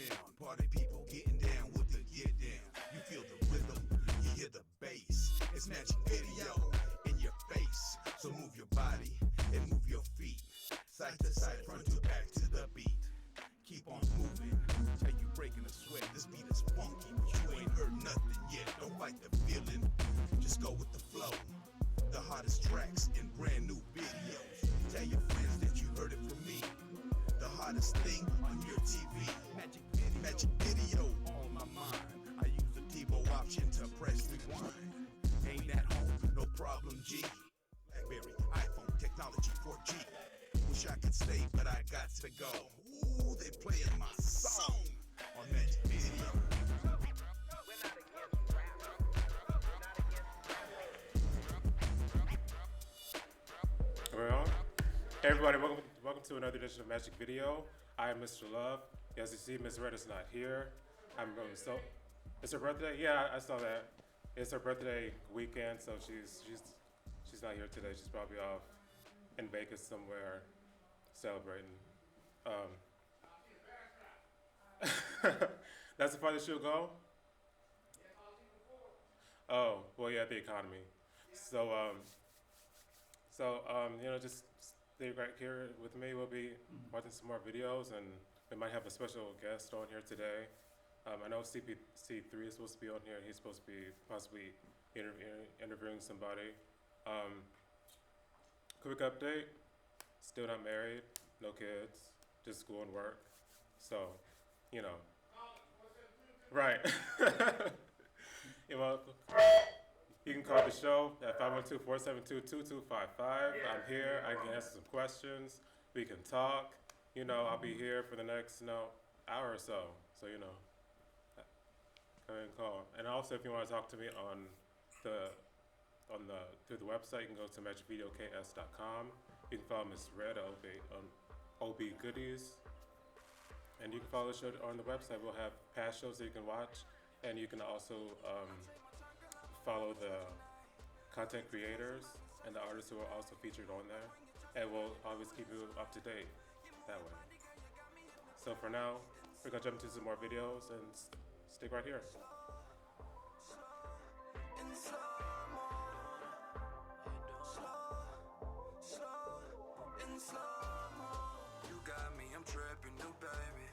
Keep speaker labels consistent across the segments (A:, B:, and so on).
A: down. Party people getting down with the get down. You feel the rhythm, you hear the bass. It's Magic Video in your face. So move your body and move your feet. Side to side, front to back to the beat. Keep on moving till you breaking a sweat. This beat is funky, but you ain't heard nothing yet. Don't fight the feeling, just go with the flow. The hottest tracks in brand new videos. Tell your friends that you heard it from me. The hottest thing on your TV. Magic Video on my mind. I use the TiVo option to press rewind. Ain't at home, no problem, G. BlackBerry, iPhone, technology 4G. Wish I could stay, but I got to go. Ooh, they playing my song on Magic Video.
B: We're on. Hey everybody, welcome to another edition of Magic Video. I am Mr. Love. As you see, Miss Red is not here. It's her birthday. Yeah, I saw that. It's her birthday weekend, so she's not here today. She's probably off in Vegas somewhere celebrating. That's the farthest she'll go. Oh, well, yeah, the economy. So just stay right here with me. We'll be watching some more videos, and we might have a special guest on here today. I know CP3 is supposed to be on here. He's supposed to be possibly interviewing somebody. Quick update, still not married, no kids, just school and work. So, you know. Right. You can call the show at 512-472-2255. I'm here. I can answer some questions. We can talk. I'll be here for the next hour or so. So, go ahead and call. And also, if you want to talk to me through the website, you can go to magicvideoks.com. You can follow Miss Red on OB Goodies. And you can follow the show on the website. We'll have past shows that you can watch. And you can also follow the content creators and the artists who are also featured on there. And we'll always keep you up to date that way. So for now, we're going to jump into some more videos and stick right here.
C: You got me, I'm tripping, new baby.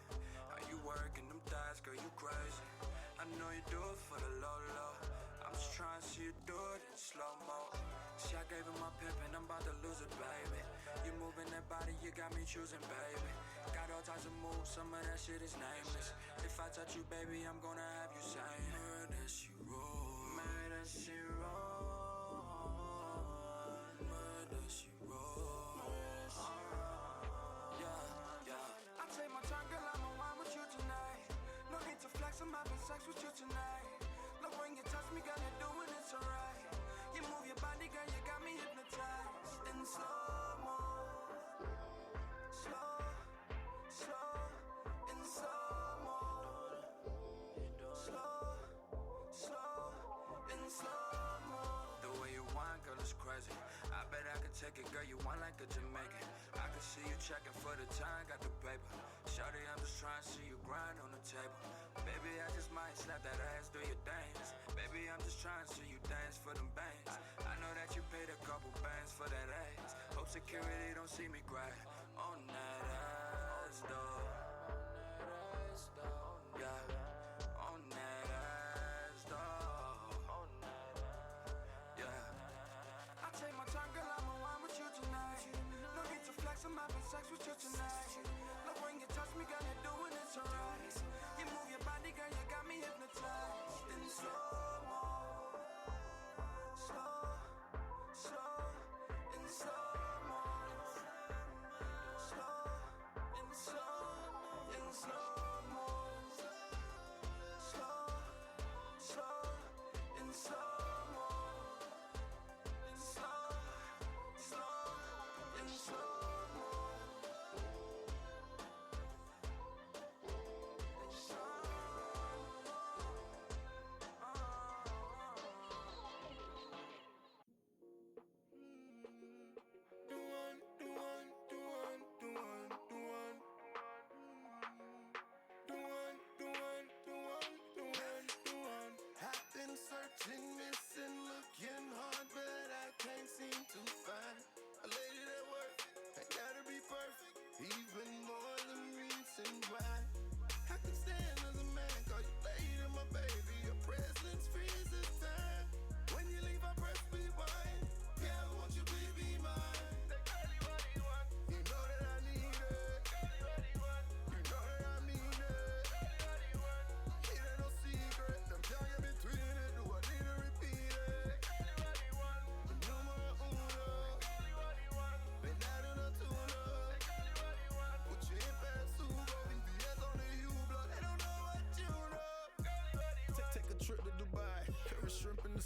C: How you working them thighs, girl, you crazy. I know you do it for the low. I'm just trying to see you do it in slow-mo. See, I gave him my pimp and I'm about to lose it, baby. You moving that body, you got me choosing, baby. Got all types of moves, some of that shit is nameless. If I touch you, baby, I'm gonna have you saying, murder, she roll, murder, she roll, murder, she roll. I take my time, girl, I'ma wine with you tonight. No need to flex, I'm having sex with you tonight. Love when you touch me, girl, you're doing it so right. You move your body, girl, you got me hypnotized. In slow-mo, slow, in slow-mo, slow, in slow-mo. The way you whine, girl, is crazy. I bet I could take it, girl, you whine like a Jamaican. I can see you checking for the time, got the paper. Shawty, I'm just trying to see you grind on the table. Baby, I just might slap that ass, do your dance. Baby, I'm just trying to see you dance for them bands. I know that you paid a couple bands for that ass. Hope security don't see me cry on that ass, though. Yeah, on that ass, though. Yeah. I take my time, girl, I'ma wine with you tonight. No need to flex, I'm having sex with you tonight. Love when you touch me, girl, you're doing it so right. You move your body, girl, you got me hypnotized. In slow-mo, slow, in slow-mo,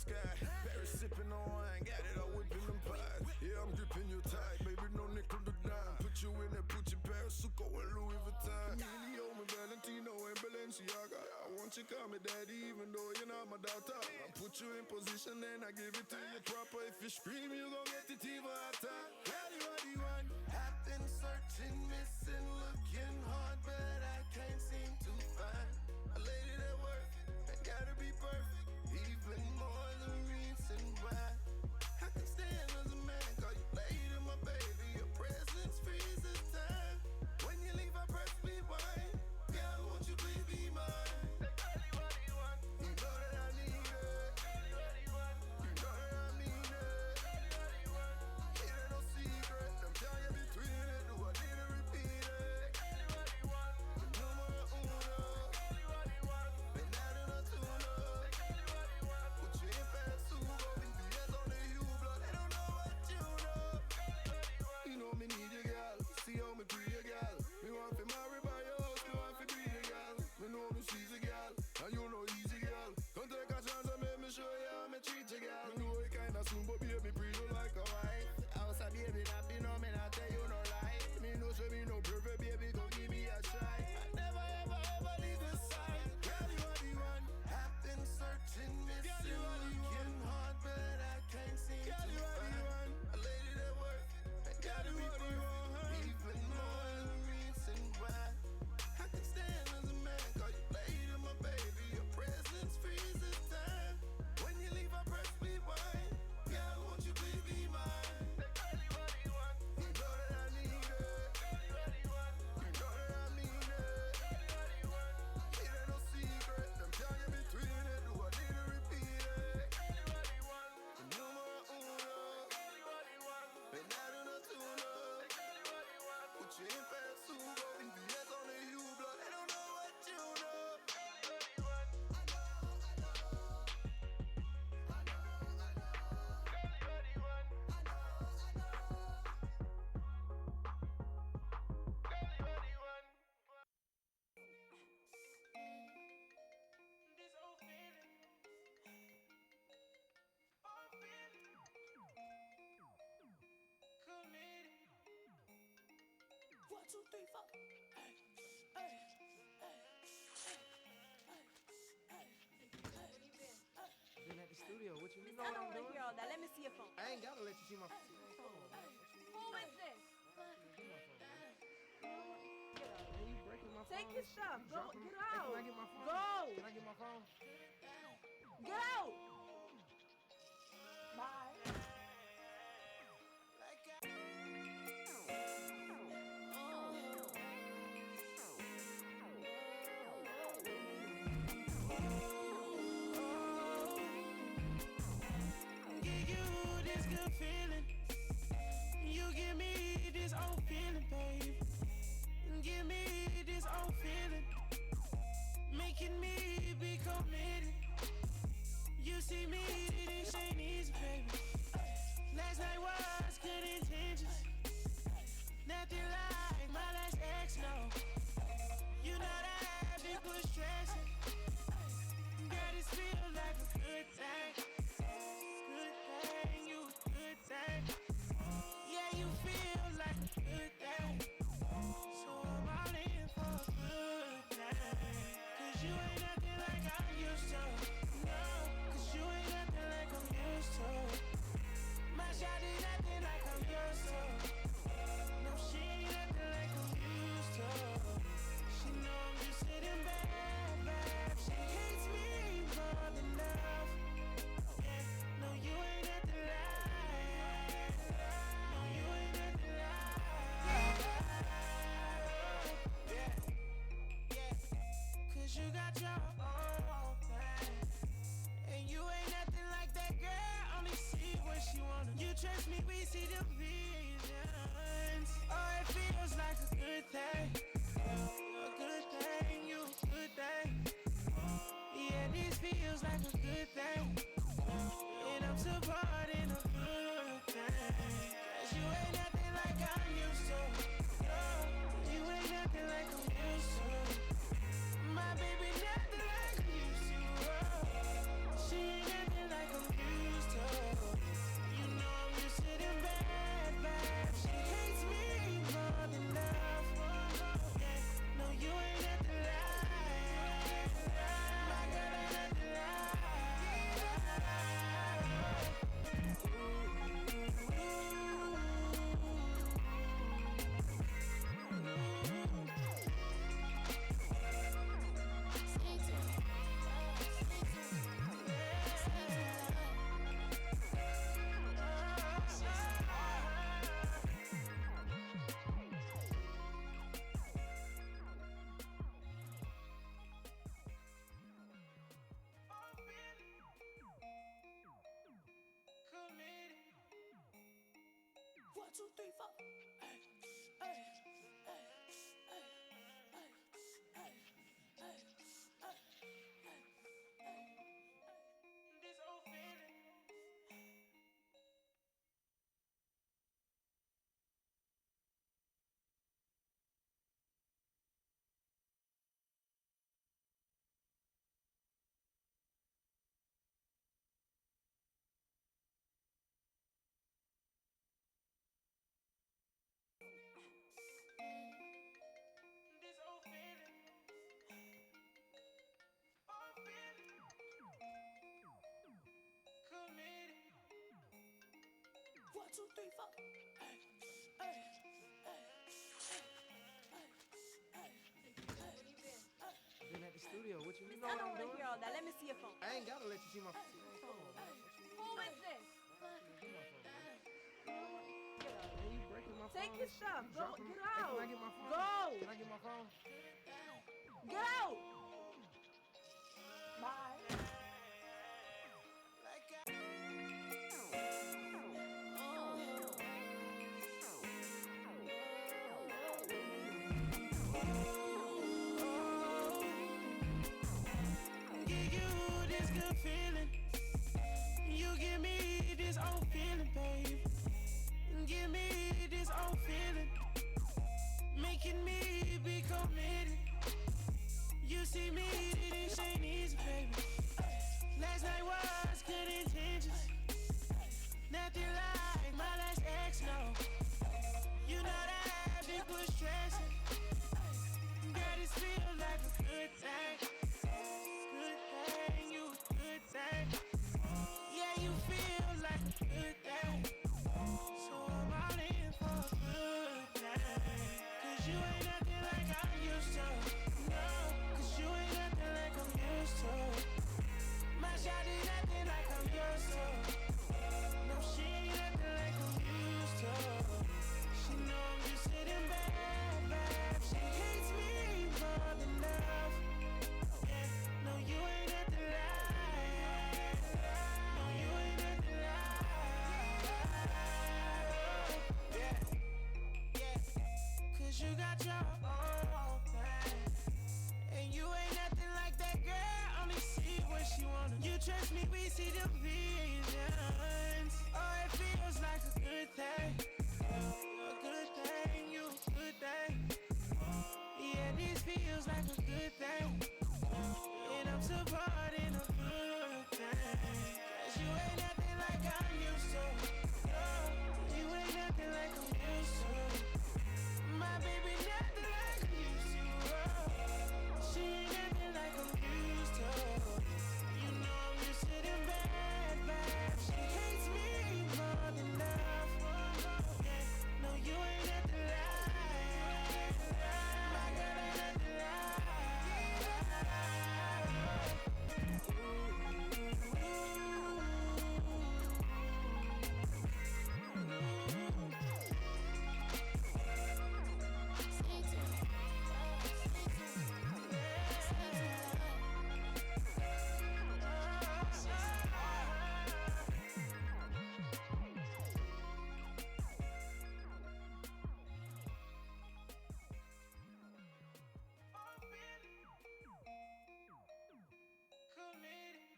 D: sky. Paris sipping on wine, got it all whipping them pies. Yeah, I'm gripping you tight, baby, no nickel to dime. Put you in that Gucci, Parasuco, and Louis Vuitton. Emilio, my Valentino, and Balenciaga. I want you call me daddy, even though you're not my daughter. I put you in position, and I give it to you proper. If you scream, you gon' get it even hotter. Daddy, what do you want? I've been searching, missing, looking hard, but I can't seem to find a lady that worth and gotta be perfect, even more than reason why. I can stand as a man, call you lady, my baby. Your presence freezes time. When you leave, I press rewind. Girl, won't you please be mine? Say, girlie, what do you want? You know that I need it. Girlie, what do you want? You know that I mean it. Girlie, what do you want? It ain't no secret. I'm telling you between it. Do I need to repeat it? Say, girlie, what do you want? The numero uno. Girlie, what do you want? Been out in a tuna. Say, girlie, what do you want? Put you in fast sugo. BTS on the U blood. They don't know what you know. Girlie, what do you want? You know me need you, girl. See how me free you, girl. Me want to marry by your house. Me want to be the girl. Me know me seize a girl. And you know easy, girl. Come take a chance and make me show you how me treat you, girl. Me know it kinda soon, but baby, breathe you like a wife. House a baby, not be no me, not tell you no lie. Me know say me no perfect, baby, go give me a try. I never ever ever leave your side. Girl, you are the one. I've been searching, missing, looking hard, but I can't seem to find a lady that worth and gotta be perfect, even more than reason why. I can stand as a man, call you lady, my baby. Your presence freezes time. When you leave, I press rewind. Girl, won't you please be mine? Say, girlie, what do you want? You know that I need it. Girlie, what do you want? You know that I mean it. Girlie, what do you want? It ain't no secret. I'm telling you between it. Do I need to repeat it? Girlie, what do you want? The numero uno. Girlie, what do you want? Been out in a tuna. Girlie, what do you want? Put you in fast sugo. BTS on the U blood. They don't know what you know. Girlie, what do you want?
E: One, two, three, four. Hey, hey, hey,
F: Been at the studio. What you know
G: I
F: what I'm
G: don't want to
F: doing?
G: hear all that. Let me see your phone.
F: I ain't gotta let you see my phone.
G: Who is this?
F: Man, you breaking my phone.
G: Take your
F: and shit.
G: stuff.
F: You
G: Go.
F: dropping me?
G: Get
F: Hey,
G: out.
F: can I get my phone?
G: Go.
F: Can I get my phone?
G: Get out. Bye.
E: give you this good feeling. You give me this old feeling, babe. Give me this old feeling. Making me be committed. You see me, this ain't easy, baby. Last night was good intentions. Nothing like my last ex, no. You know that I've been put stressing. Girl, this feel like a good thing. Good thing, you a good thing. Yeah, you feel like a good thing. So I'm all in for a good thing. Cause you ain't nothing like I'm used to. No, cause you ain't nothing like I'm used to. My shot is nothing like I'm used to. No, she ain't nothing like I'm used to. She know I'm just sitting back, back. She hates me more than love. Yeah, no, you ain't nothing like. No, you ain't nothing like. Yeah, yeah. Cause you got your own thing. And you ain't nothing like that girl. Only see what she wanna. You trust me, we see the visions. Oh, it feels like a good thing. A good thing, you a good thing. Yeah, this feels like a good thing. And I'm supporting a good thing. Cause you ain't nothing like I'm used to. No, you ain't nothing like I'm used to. My baby nothing like I'm used to. Oh, she ain't nothing like I'm used to.
C: 2, 3, 4.
E: This old feeling. This old feeling. Old feeling. Committed.
C: 1, 2, 3, 4.
F: Been at the studio. What you mean?
G: I don't want to hear all that. Let me see your phone.
F: I ain't gotta let you see my phone. Come on, man.
G: Who is this?
F: Get my phone, man. Man, you breaking my phone.
G: Take your stuff.
F: You
G: Go.
F: dropping
G: Get
F: me. Hey,
G: out.
F: can I get my phone?
G: Go.
F: Can I get my phone?
G: Get out. Bye.
E: Give you this good feeling. You give me this old feeling, babe. Give me this old feeling. Making me be committed. You see me, this ain't easy, baby. Last night was good intentions. Nothing like my last ex, no. You know that big push stressing. Girl, this feel like a good thing. Good thing, you a good thing. Yeah, you feel like a good thing. So I'm all in for a good thing. 'Cause you ain't nothing like I'm used to. No, 'cause you ain't nothing like I'm used to. My shot is nothing like I'm used to. No, she ain't nothing like I'm used to. She know I'm just sitting back. She hates me more than love. Yeah, no, you ain't nothing like. No, you ain't nothing like. Yeah, yeah. 'Cause you got your own thing. And you ain't nothing like that girl. Only see what she wanna. You trust me, we see the visions. Oh, it feels like a good thing. A good thing, you a good thing. Yeah, this feels like a good thing. And I'm supporting a good thing. 'Cause you ain't nothing like I'm used to. No, you ain't nothing like I'm used to. My baby nothing like I'm used to. Oh, she ain't nothing like I'm used to. You know I'm used to them bad. She hates me more than love. Yeah, no, you ain't nothing like. My girl ain't nothing like. Committed.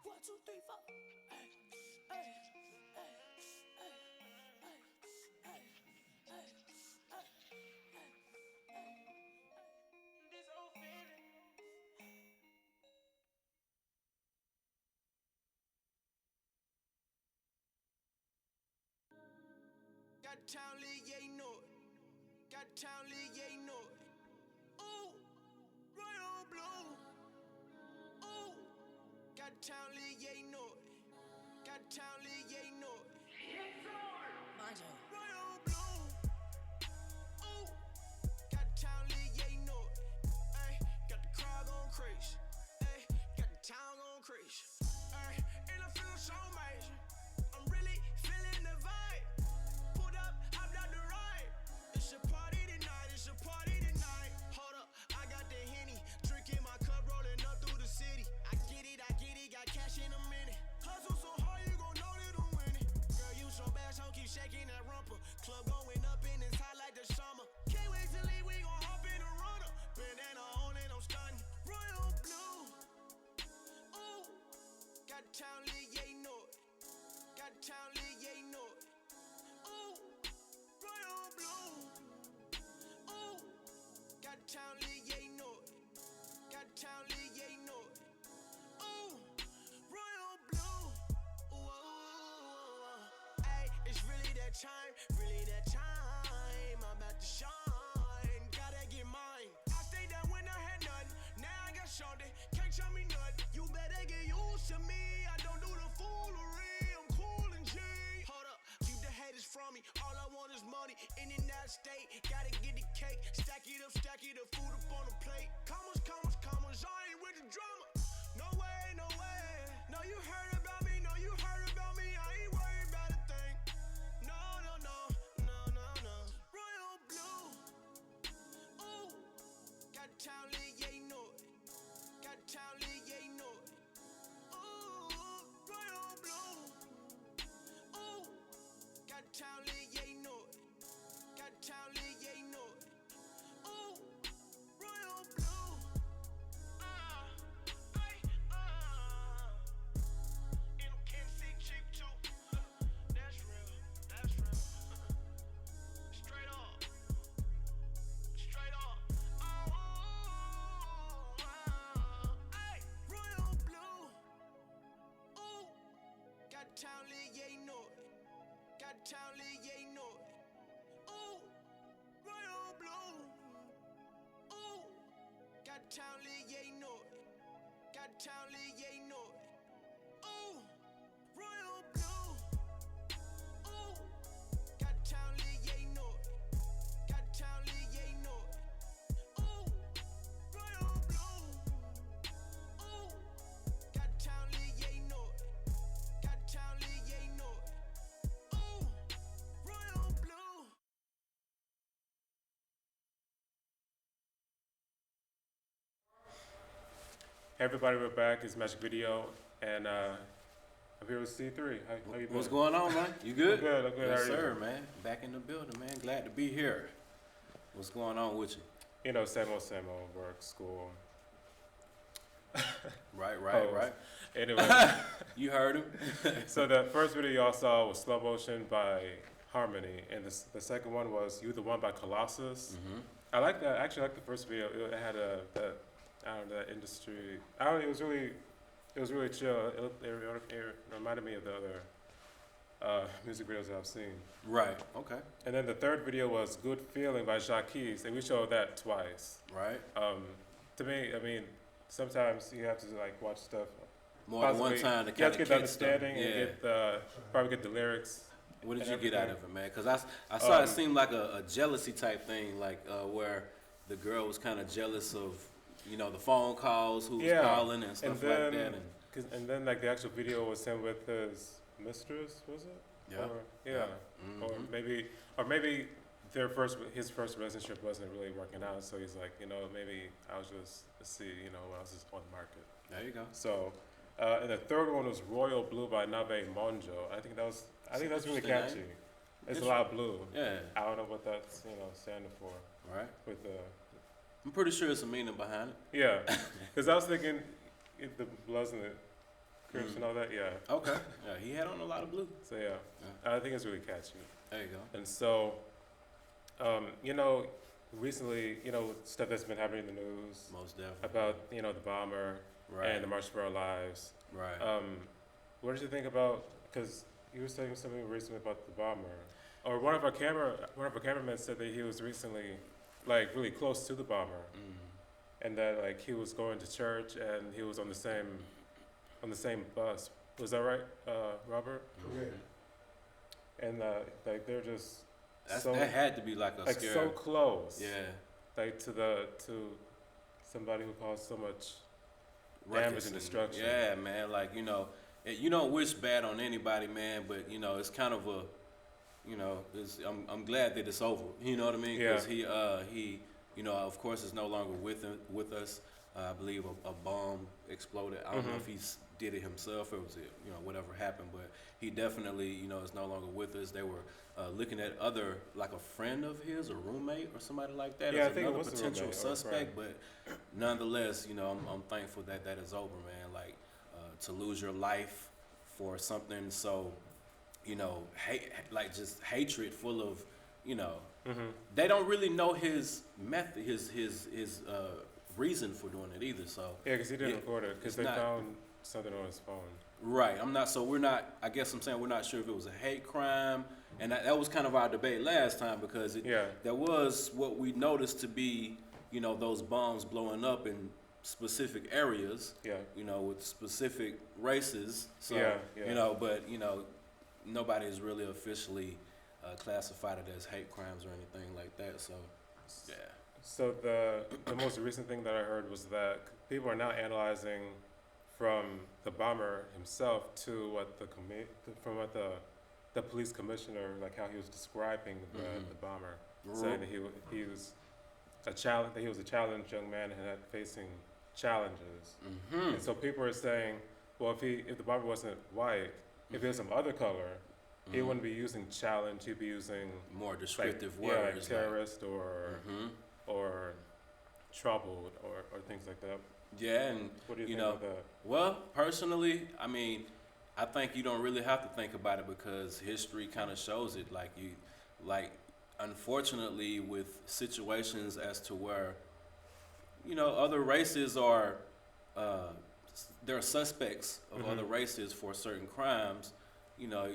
C: 1, 2, 3, 4.
E: This old feeling.
C: Got town lit, yeah, you know it. Got town lit, yeah, you know it. Ooh, right on blue. Ooh, got town lit, yeah, you know it. Got town lit, yeah, you know it. Right on blue. Ooh, got town lit, yeah, you know it. Ay, got the crowd going crazy. Ay, got the town going crazy. Ay, and I feel so amazing. I'm really feeling the vibe. Pulled up, hopped out the ride. It's a party tonight, it's a party tonight. Hold up, I got the Henny. Drinking my cup, rolling up through the city. I get it, got cash in a minute. Hustle so hard, you gon' know that I'm winning. Girl, you so bad, so keep shaking.
E: to shine. Gotta get mine. I stayed there when I had none. Now I got shorty. Can't show me none. You better get used to me. I don't do the foolery. I'm cool and G. Hold up. Keep the haters from me. All I want is money. In and out of state. Gotta get the cake. Stack it up, food up on the plate. Commas, commas, commas. I ain't with the drama. No way, no way. No, you heard about me. No, you heard about me. I ain't worried about a thing. No, no, no, no, no, no. Royal blue. Ooh. Got town lit, yeah, you know it. Got town lit, yeah, you know it. Ooh. Royal blue. Ooh. Got town lit, yeah, you know it. Got town lit, yeah, you know it. Ooh. Royal blue. And I'm Ken C cheap too. That's real. That's real. Straight up. Straight up. Hey, royal blue. Ooh. Got town lit, yeah, you know it. Got town lit, yeah, you know it. Ooh. Royal blue. Ooh. Got town lit, yeah, you know it. Got town lit, yeah, you know it. Ooh. Royal blue. Ooh. Got town lit, yeah, you know it. Got town lit, yeah, you know it. Ooh. Royal blue. Ooh. Got town lit, yeah, you know it. Got town lit, yeah, you know it. Ooh. Royal blue.
B: Hey everybody, we're back. It's Magic Video, and I'm here with C3. How you been?
H: What's going on, man? You good?
B: I'm good. I'm good.
H: Yes,
B: How are you?
H: sir, man. Back in the building, man. Glad to be here. What's going on with you?
B: You know, same old, work, school.
H: Right.
B: Anyway,
H: You heard him.
B: so the first video y'all saw was Slow Motion by Harmony, and the second one was You the One by Colossus.
H: Mm-hmm.
B: I like that. I actually like the first video. It had that industry. It was really chill. It reminded me of the other music videos that I've seen.
H: Right. Okay.
B: And then the third video was Good Feeling by Jacques, and we showed that twice.
H: Right.
B: To me, I mean, sometimes you have to like watch stuff
H: More than one
B: possibly-
H: time to
B: you have
H: kind
B: to get
H: of
B: the
H: catch them.
B: understanding
H: Yeah.
B: and probably get the lyrics.
H: What did
B: and
H: you get out of
B: everything.
H: it, man? Because I saw it seemed like a jealousy type thing, like where the girl was kind of jealous of, the phone calls, who was calling and stuff like that.
B: And then like the actual video was him with his mistress, was it?
H: Yeah.
B: Or, yeah.
H: Mhm.
B: Or maybe his first relationship wasn't really working out, so he's like, maybe I was just see, when I was just on the market.
H: There you go.
B: So, and the third one was Royal Blue by Nave Monjo. I think that's really
H: Interesting
B: catchy.
H: name.
B: It's a lot of blue.
H: Yeah.
B: I don't know what that's standing for
H: Right.
B: with the
H: I'm pretty sure it's a meaning behind it.
B: yeah, because I was thinking the Bloods and the Crips and all that. Yeah.
H: Okay. Yeah, he had on a lot of blue.
B: So yeah, I think it's really catchy.
H: There you go.
B: And so, recently, stuff that's been happening in the news
H: Most definitely.
B: about the bomber
H: Right.
B: and the March for Our Lives.
H: Right.
B: What did you think about? Because you were saying something recently about the bomber, or one of our cameramen said that he was recently, like, really close to the bomber, and that like he was going to church and he was on the same bus. Was that right, Robert?
H: Yeah.
B: And like they're just
H: That had to be like a
B: like
H: scare.
B: so close.
H: Yeah.
B: Like to somebody who caused so much damage
H: Ruckus
B: and destruction.
H: Yeah, man. Like, you don't wish bad on anybody, man, but it's kind of I'm glad that it's over. You know what I mean? Because he of course is no longer with us. I believe a bomb exploded. I don't know if he did it himself or was it whatever happened, but he definitely is no longer with us. They were looking at like a friend of his, a roommate or somebody like that,
B: Yeah, I
H: as
B: think it
H: another
B: was a
H: potential
B: roommate or a
H: suspect. But nonetheless, I'm thankful that is over, man. Like to lose your life for something so just hatred full of they don't really know his method, his reason for doing it either. So
B: Yeah, because he didn't record it because
H: it's
B: they
H: not-
B: found something on his phone.
H: right, I guess I'm saying we're not sure if it was a hate crime, and that was kind of our debate last time because there was what we noticed to be, you know, those bombs blowing up in specific areas, you know, with specific races. So, you know, but, you know, nobody has really officially classified it as hate crimes or anything like that. So, yeah.
B: So the most recent thing that I heard was that people are now analyzing from the bomber himself to what the police commissioner, like how he was describing the bomber, saying that he was a challenged young man and had facing challenges. And so people are saying, well, if the bomber wasn't white, if he was some other color, he wouldn't be using challenge. He'd be using
H: more descriptive
B: words, like terrorist or troubled or things like that.
H: Yeah, and
B: what do you think
H: know,
B: of that?
H: Well, personally, I mean, I think you don't really have to think about it because history kind of shows it. Unfortunately, with situations as to where, you know, other races are, they're suspects of other races for certain crimes. You know,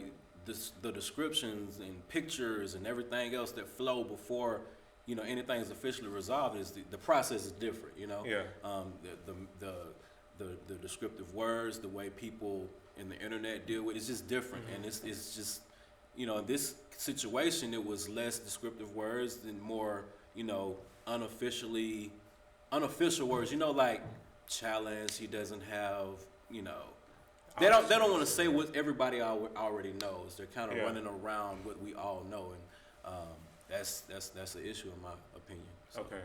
H: the descriptions and pictures and everything else that flow before, you know, anything is officially resolved is the process is different. You know, the descriptive words, the way people in the internet deal with it's just different, and it's just, you know, in this situation it was less descriptive words and more, you know, unofficial words. You know, like challenge. He doesn't have, you know. They don't want to say what everybody already knows. They're kind of running around what we all know, and that's the issue in my opinion. So,
B: okay.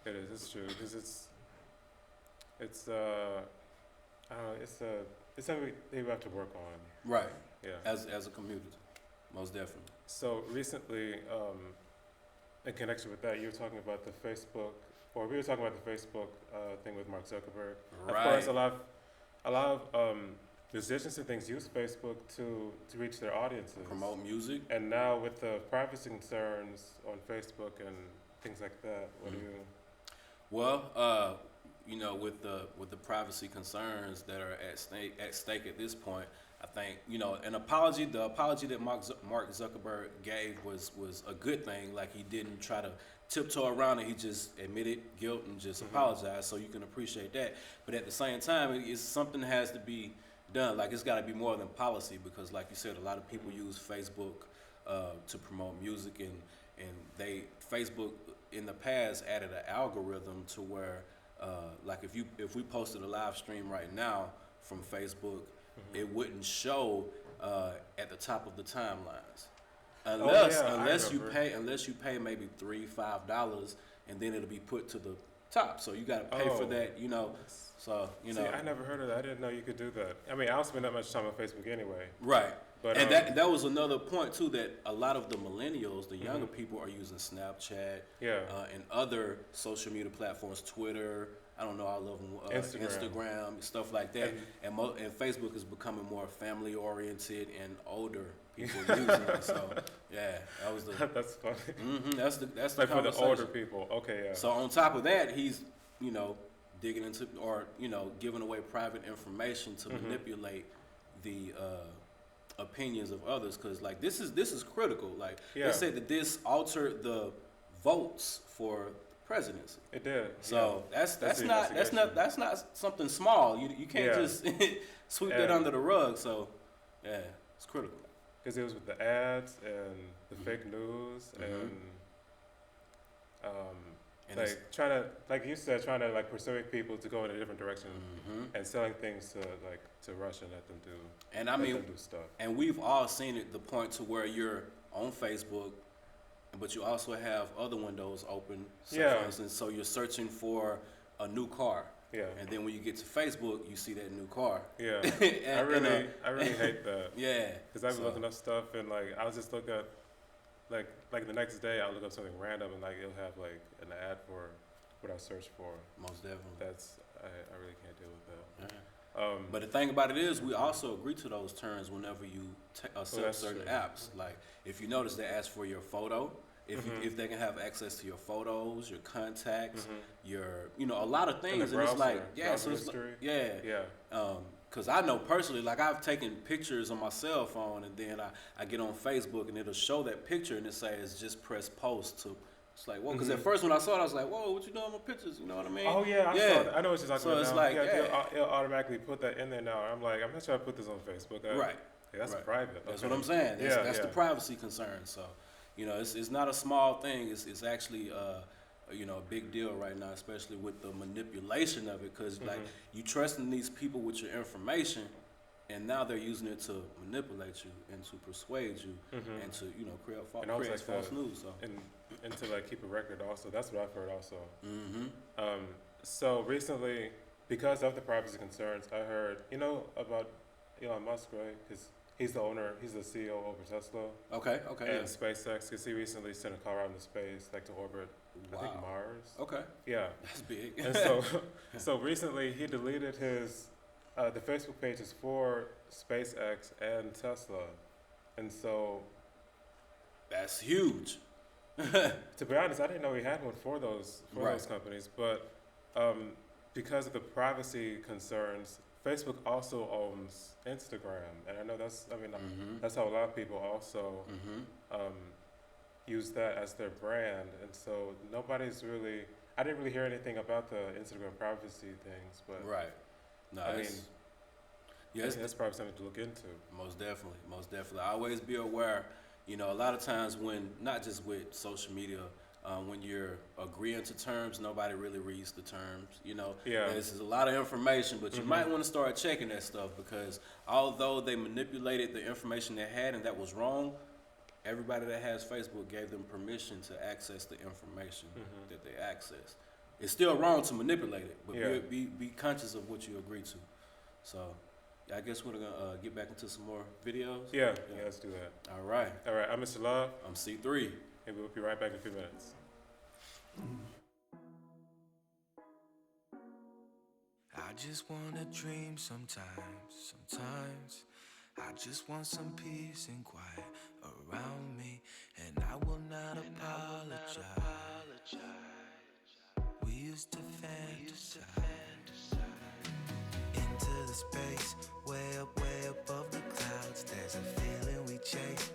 H: Yeah.
B: It is. It's true because it's I don't know. It's something we have to work on.
H: Right.
B: Yeah.
H: As a community, most definitely.
B: So recently, in connection with that, you were talking about the Facebook, or we were talking about the Facebook thing with Mark Zuckerberg.
H: Right.
B: Of course, a lot of musicians and things use Facebook to reach their audiences,
H: promote music.
B: And now with the privacy concerns on Facebook and things like that, what do you?
H: Well, you know, with the privacy concerns that are at stake at this point, I think, you know, the apology that Mark Zuckerberg gave was a good thing. Like, he didn't try to tiptoe around it. He just admitted guilt and just apologized. So you can appreciate that. But at the same time, it's something that has to be done. Like, it's got to be more than policy because, like you said, a lot of people use Facebook to promote music, and Facebook in the past added an algorithm to where, like, if we posted a live stream right now from Facebook, it wouldn't show at the top of the timelines unless you pay maybe $3-5, and then it'll be put to the top. So you got to pay for that, you know. So, you know.
B: See, I never heard of that. I didn't know you could do that. I mean, I don't spend that much time on Facebook anyway.
H: Right.
B: But,
H: and that was another point too, that a lot of the millennials, the younger people, are using Snapchat, and other social media platforms, Twitter. I don't know all of them, Instagram, stuff like that. And Facebook is becoming more family oriented and older people using it. So yeah, that was the.
B: That's funny.
H: That's the
B: like for the older people. Okay, yeah.
H: So on top of that, he's, you know, digging into, or, you know, giving away private information to manipulate the opinions of others, because, like, this is critical. Like, they said that this altered the votes for presidency.
B: It did.
H: So that's not something small. You can't just sweep that under the rug. So yeah, it's critical.
B: Because it was with the ads and the fake news and like trying to, like you said, trying to like persuade people to go in a different direction and selling things to Russia and let them do.
H: And I mean,
B: do stuff.
H: And we've all seen it, the point to where you're on Facebook, but you also have other windows open. So for instance, so you're searching for a new car. Yeah. And then when you get to Facebook, you see that new car. Yeah.
B: I really hate that.
H: Yeah.
B: Because I've been looking up stuff, and like I'll just look up, like the next day I'll look up something random, and like it'll have like an ad for what I searched for.
H: Most definitely.
B: I really can't deal with that.
H: Yeah. But the thing about it is, we also agree to those terms whenever you accept certain apps. Like, if you notice, they ask for your photo. If they can have access to your photos, your contacts, your, you know, a lot of things, and it's like, so it's like, Because I know personally, like I've taken pictures on my cell phone and then I get on Facebook and it'll show that picture and it says just press post to. It's like, whoa, because at first when I saw it, I was like, whoa, what you doing with my pictures? You know what I mean?
B: Oh yeah, I saw that. I know what you're talking
H: So
B: about.
H: it's
B: Now.
H: like,
B: yeah, it'll automatically put that in there now. I'm like, I'm not sure I put this on Facebook.
H: Right.
B: Yeah, that's
H: right.
B: private.
H: That's
B: Okay.
H: what I'm saying. That's
B: yeah.
H: the privacy concern. So, you know, it's not a small thing. It's actually, you know, a big deal right now, especially with the manipulation of it. Because, like, you trusting these people with your information, and now they're using it to manipulate you and to persuade you and to, you know, create false news. So.
B: And to like keep a record also. That's what I've heard also. So recently, because of the privacy concerns, I heard, you know, about Elon Musk, right? Because he's the CEO over Tesla.
H: Okay.
B: And SpaceX, because he recently sent a car out into space, like to orbit, I think Mars.
H: Okay.
B: Yeah.
H: That's big.
B: And so recently he deleted his, the Facebook pages for SpaceX and Tesla. And so.
H: That's huge.
B: To be honest, I didn't know he had one for those companies, but because of the privacy concerns, Facebook also owns Instagram, and I know that's how a lot of people also use that as their brand, and so I didn't really hear anything about the Instagram privacy things, but
H: No,
B: I think that's probably something to look into.
H: Most definitely. Always be aware. You know, a lot of times when, not just with social media, when you're agreeing to terms, nobody really reads the terms. You know, there's a lot of information, but you might want to start checking that stuff because although they manipulated the information they had and that was wrong, everybody that has Facebook gave them permission to access the information that they access. It's still wrong to manipulate it, but be conscious of what you agree to. So. I guess we're gonna get back into some more videos.
B: Yeah, let's do that.
H: All right.
B: I'm Mr. Love.
H: I'm C3.
B: And we'll be right back in a few minutes.
C: I just wanna dream sometimes. I just want some peace and quiet around me, and I will not apologize. We used to fantasize into the space, way above the clouds. There's a feeling we chase,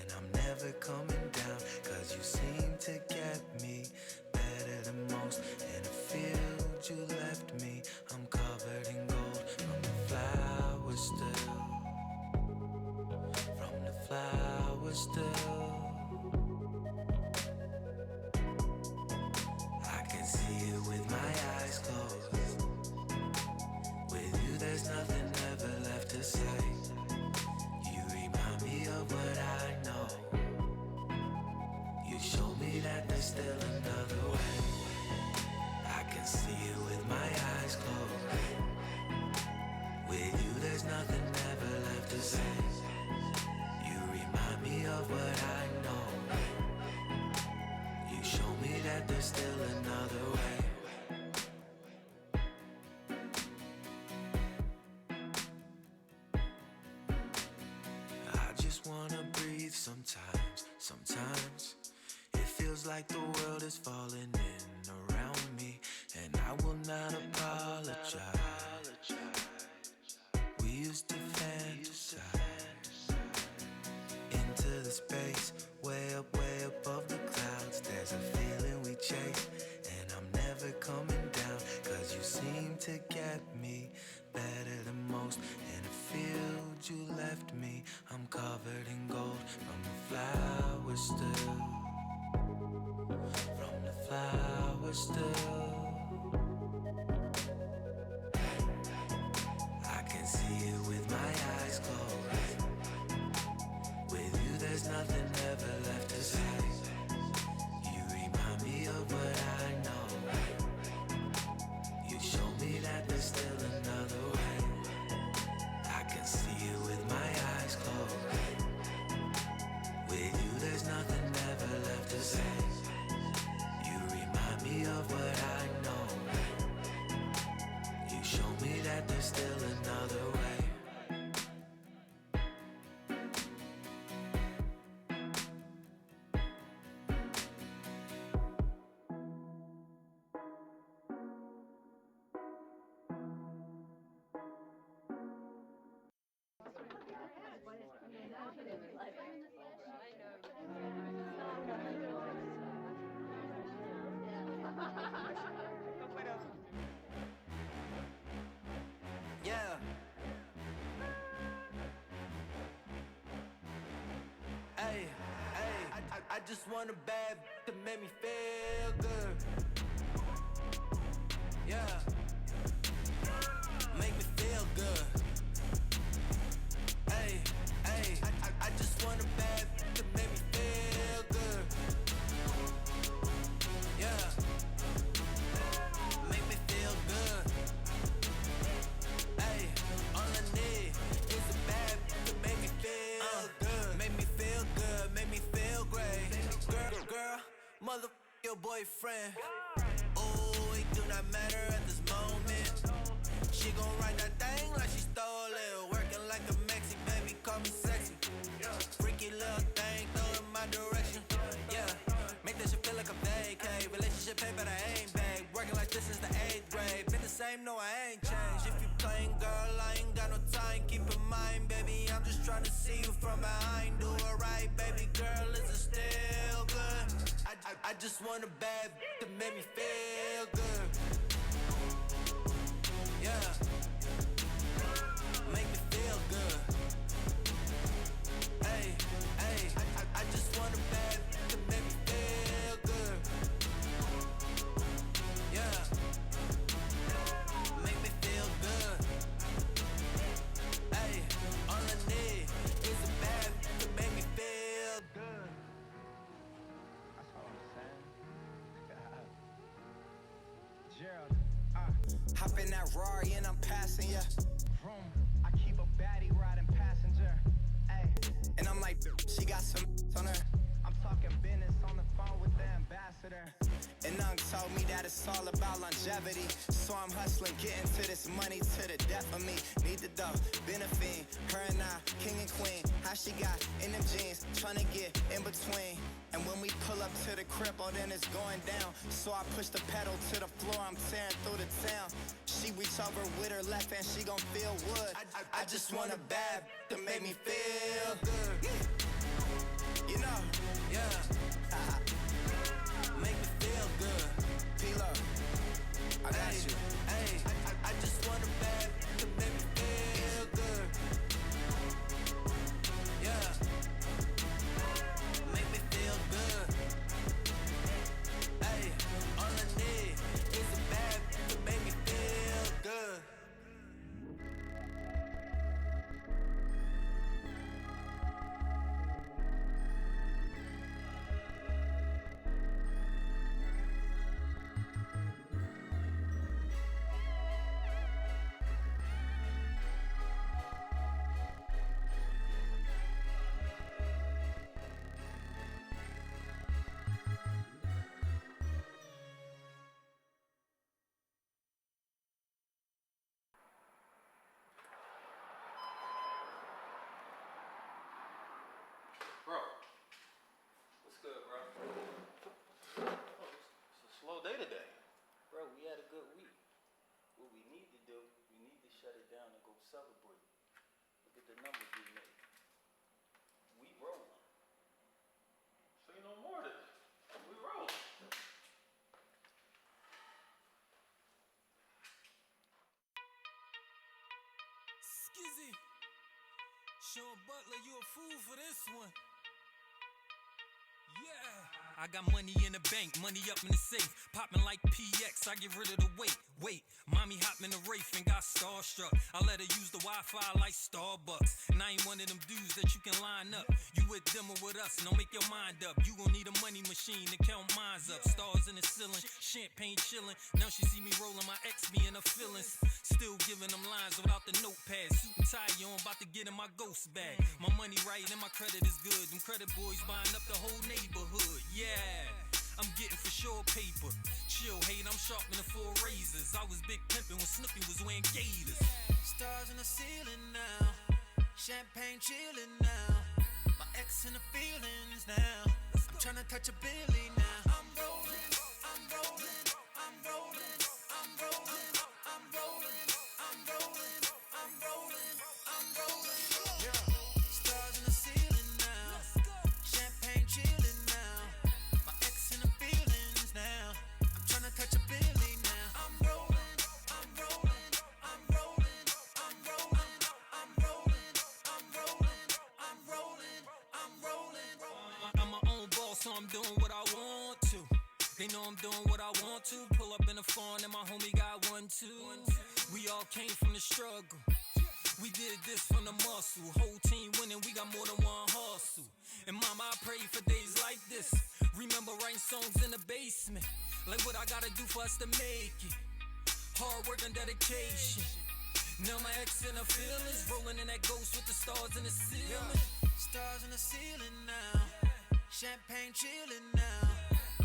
C: and I'm never coming down, 'cause you seem to get me better than most. In a field you left me, I'm covered in gold from the flowers still. From the flowers still. I can see it with my eyes closed. With you there's nothing ever left to say. You remind me of what I know. You show me that there's still another way. I can see it with my eyes closed. With you there's nothing ever left to say. You remind me of what I know. You show me that there's still another way. I just wanna breathe sometimes it feels like the world is falling in around me, and I will not apologize. We used to fantasize into the space, way above the clouds. There's a feeling we chase, and I'm never coming down, 'cause you seem to get me better than most. In a field you left me, I'm covered in gold from the flowers still. From the flowers still. I can see it with my eyes closed. With you there's nothing ever left to say. You remind me of what I know. You show me that there's still another way. I can see it with my eyes closed. With you there's nothing ever left to say. You remind me of what I know. You show me that there's still another way. just want a bad to make me feel good. Yeah, make me feel good. Hey, hey, I just want a bad to make me feel good. Yeah, make me feel good. Hey, all I need is a bad to make me feel good. Make me feel good, make me feel great. Girl, mother your boyfriend. Oh, it do not matter at this moment. She gon' ride that thing like she stole it. Working like a Mexi, baby, call me sexy. Freaky little thing, throw in my direction. Yeah, make that shit feel like a vacay. Relationship pay, but I ain't back. Working like this is the 8th grade. Been the same, no, I ain't changed. If you playing, girl, I ain't got no time. Keep in mind, baby, I'm just trying to see you from behind. Do it right, baby girl, is it still good? I just want a bad to make me feel good. Yeah, make me feel good. Hey, hey, I just want a bad to make me feel good. Yeah, make me feel good. Hey, all I need is a bad to make me feel good.
I: That's all I'm saying. Gerald,
C: Hop in that Rari and I'm passing ya.
I: vroom. I keep a baddie riding passenger. Ay,
C: And I'm like, she got some on her.
I: I'm talking business on the phone with the ambassador.
C: And Nung told me that it's all about longevity. So I'm hustling, getting to this money to the death of me. Need the dough, been a fiend. Her and I, king and queen. How she got in them jeans, trying to get in between. And when we pull up to the crib, oh then it's going down. So I push the pedal to the floor, I'm tearing through the town. She reach over with her left hand, she gon' feel wood. I just want a bad to make me feel good. You know, yeah. Make me feel good. P-Lo, I got you. Hey, I just want a bad to make me feel good. Yeah, make me feel good. Hey, all I need is a bad to make me feel good.
H: Bro, what's good, bro? It's a slow day today.
J: Bro, we had a good week. What we need to do, we need to shut it down and go celebrate. Look at the numbers we made. We rolling.
H: Say no more then. We rolling.
E: Skizzy. Sean Butler, you a fool for this one. Yeah. I got money in the bank, money up in the safe. Popping like PX, I get rid of the weight. Wait, mommy hopped in the Wraith and got starstruck. I let her use the Wi-Fi like Starbucks. And I ain't one of them dudes that you can line up. You with them or with us, don't make your mind up. You gon' need a money machine to count mines up. Stars in the ceiling, champagne chilling. Now she see me rolling, my ex be in her feelings. Still giving them lines without the notepad. Suit and tie, yo, I'm about to get in my ghost bag. My money right and my credit is good. Them credit boys buying up the whole neighborhood. Yeah, I'm getting for sure paper. Chill, hate, I'm sharpening 4 razors. I was big pimpin' when Snoopy was wearing gators.
C: Stars in the ceiling now, champagne chilling now. My ex in the feelings now. I'm tryna touch a Billy now. I'm rolling, I'm rolling, I'm rolling, I'm rolling, I'm rolling, I'm rolling, I'm rolling, I'm rolling. Yeah. Stars in the ceiling now, champagne chilling now. My ex in the feelings now. I'm tryna touch a Billy now. I'm rolling, I'm rolling, I'm rolling, I'm rolling, I'm rolling, I'm rolling, I'm rolling, I'm rolling.
E: I'm my own boss, so I'm
K: I'm doing what I want to. Pull up in a phone and my homie got one too. We all came from the struggle. We did this from the muscle. Whole team winning, we got more than one hustle. And mama, I pray for days like this. Remember writing songs in the basement. Like what I gotta do for us to make it. Hard work and dedication. Now my ex in her feelings. Rolling in that ghost with the stars in the ceiling.
E: Stars in the ceiling now. Champagne chilling now.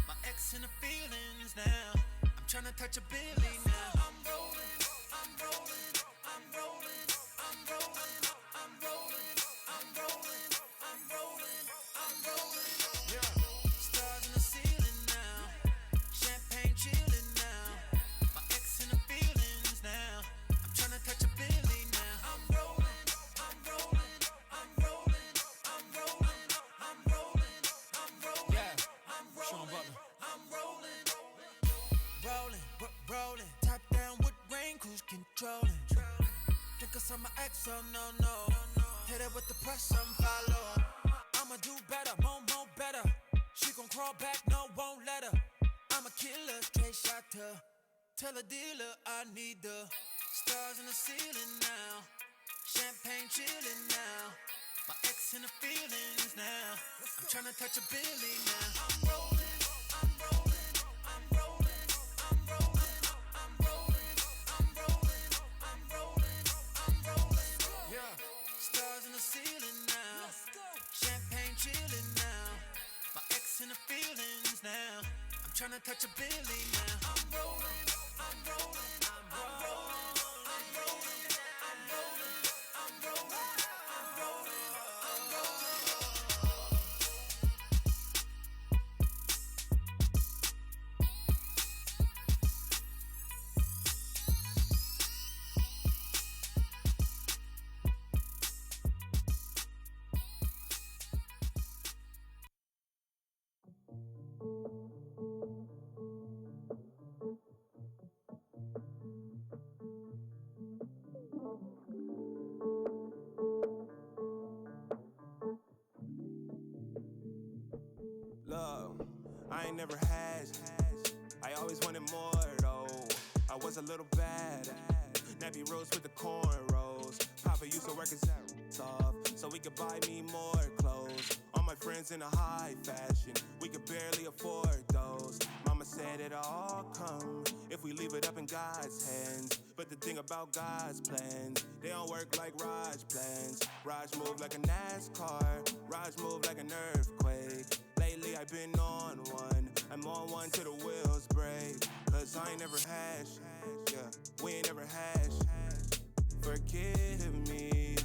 E: My ex in the feelings now. I'm tryna touch a Billy now. I'm rolling, I'm rolling, I'm rolling, I'm rolling, I'm rolling, I'm rolling, I'm rolling, I'm rolling. Yeah. Stars in the ceiling now. Champagne chilling now. My ex in the feelings now. I'm tryna touch a Billy now. I'm rolling, I'm rolling, I'm rolling, I'm rolling, I'm rolling, I'm rolling. Yeah. I'm rolling, I'm rolling, rolling. Top down with rain, cruise controlling. Think of some ex, oh no. Hit it with the press, I'm follow. I'ma do better, more better. She gon' crawl back, no, won't let her. I'm a killer, straight shot her. Tell a dealer I need the stars in the ceiling now. Champagne chilling now. My ex in the feelings now. I'm tryna touch a Billy now. I'm rolling, I'm rolling, I'm rolling, I'm rolling, I'm rolling, I'm rolling, I'm rolling, I'm rolling. Yeah, stars in the ceiling now. Champagne chilling now. My ex in the feelings now. I'm tryna touch a Billy now. I'm rolling, I'm rolling, I'm rolling, I'm rolling, I'm rolling, I'm rolling, I'm rolling, I'm rolling.
L: Look, I ain't never had. I always wanted more though. I was a little bad. Nappy rose with the cornrows. Papa used to work his ass off so we could buy me more clothes. All my friends in a high fashion, we could barely afford those. Mama said it'll all come if we leave it up in God's hands. But the thing about God's plans, they don't work like Raj plans. Raj move like a NASCAR, Raj move like an earthquake. Lately I've been on one, I'm on one till the wheels break. Cause I ain't never had shit, yeah, we ain't never had shit. Forgive me,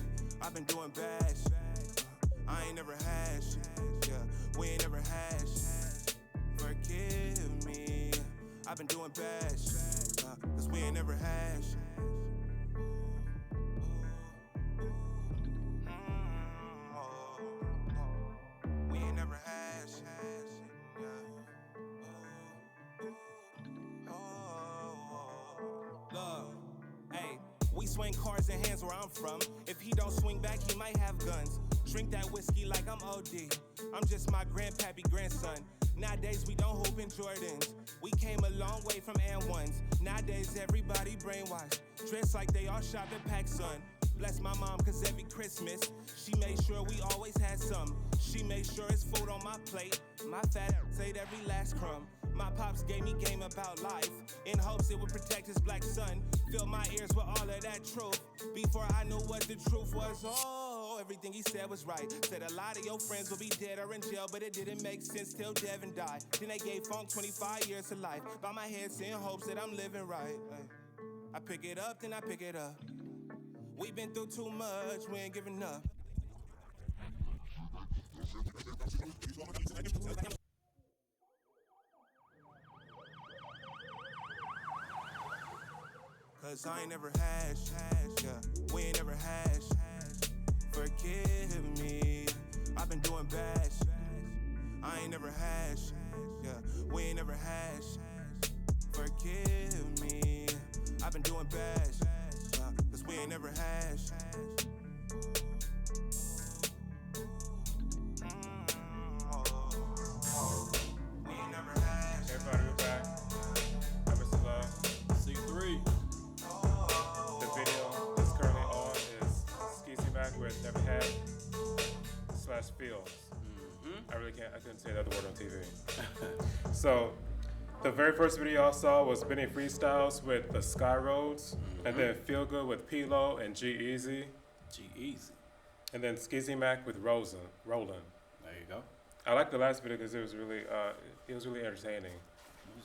L: I've been doing bad shit. I ain't never had shit, yeah, we ain't never had shit. Forgive me, I've been doing bad shit, cause we ain't never had shit. We ain't never had shit, Look, hey, we swing cars in hands where I'm from. If he don't swing back, he might have guns. Drink that whiskey like I'm OD. I'm just my grandpappy grandson. Nowadays we don't hoop in Jordans. We came a long way from N1s. Nowadays everybody brainwashed. Dress like they all shop at PacSun. Bless my mom cause every Christmas she made sure we always had some. She made sure it's food on my plate. My fat ass ate every last crumb. My pops gave me game about life in hopes it would protect his black son. Filled my ears with all of that truth before I knew what the truth was. Oh, everything he said was right. Said a lot of your friends will be dead or in jail, but it didn't make sense till Devin died. Then they gave Funk 25 years to life. Bow my head in hopes that I'm living right. I pick it up, then I pick it up. We been through too much, we ain't giving up. Cause I ain't never had shit, yeah, we ain't never had shit. Forgive me, I've been doing bad shit. I ain't never had shit, yeah, we ain't never had shit. Forgive me, I've been doing bad shit, cause we ain't never had shit. We ain't never had shit.
B: Everybody, we're back. I couldn't say another word on TV. So, the very first video I saw was Benny Freestyles with the Sky Roads, and then Feel Good with P-Lo and G-Eazy.
H: G-Eazy.
B: And then Skizzy Mac with Roland.
H: There you go.
B: I liked the last video because it was really entertaining.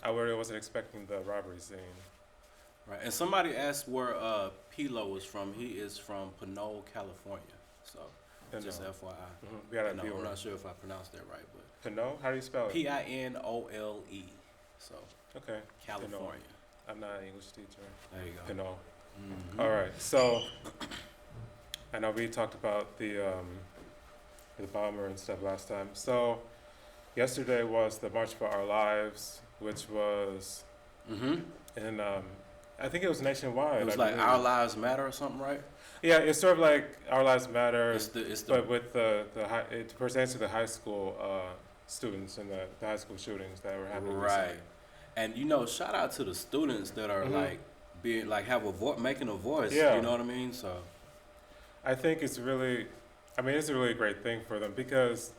B: I really wasn't expecting the robbery scene.
H: Right, and somebody asked where P-Lo is from. He is from Pinole, California. So, just FYI.
B: We got a
H: no,
B: viewer.
H: I'm not sure if I pronounced that right, but
B: Pinole? How do you spell it?
H: Pinole. So,
B: okay.
H: California.
B: Pinole. I'm not an English teacher.
H: There you go.
B: Pinole. All right, so I know we talked about the bomber and stuff last time. So yesterday was the March for Our Lives, which was in I think it was nationwide.
H: It was like Our Lives Matter or something, right?
B: Yeah, it's sort of like Our Lives Matter,
H: it's
B: but with the high, it pertains to the high school students and the high school shootings that were happening.
H: Right,
B: recently.
H: and you know, shout out to the students that are like being like have a making a voice.
B: Yeah.
H: You know what I mean? So
B: I think it's really, I mean, it's a really great thing for them because,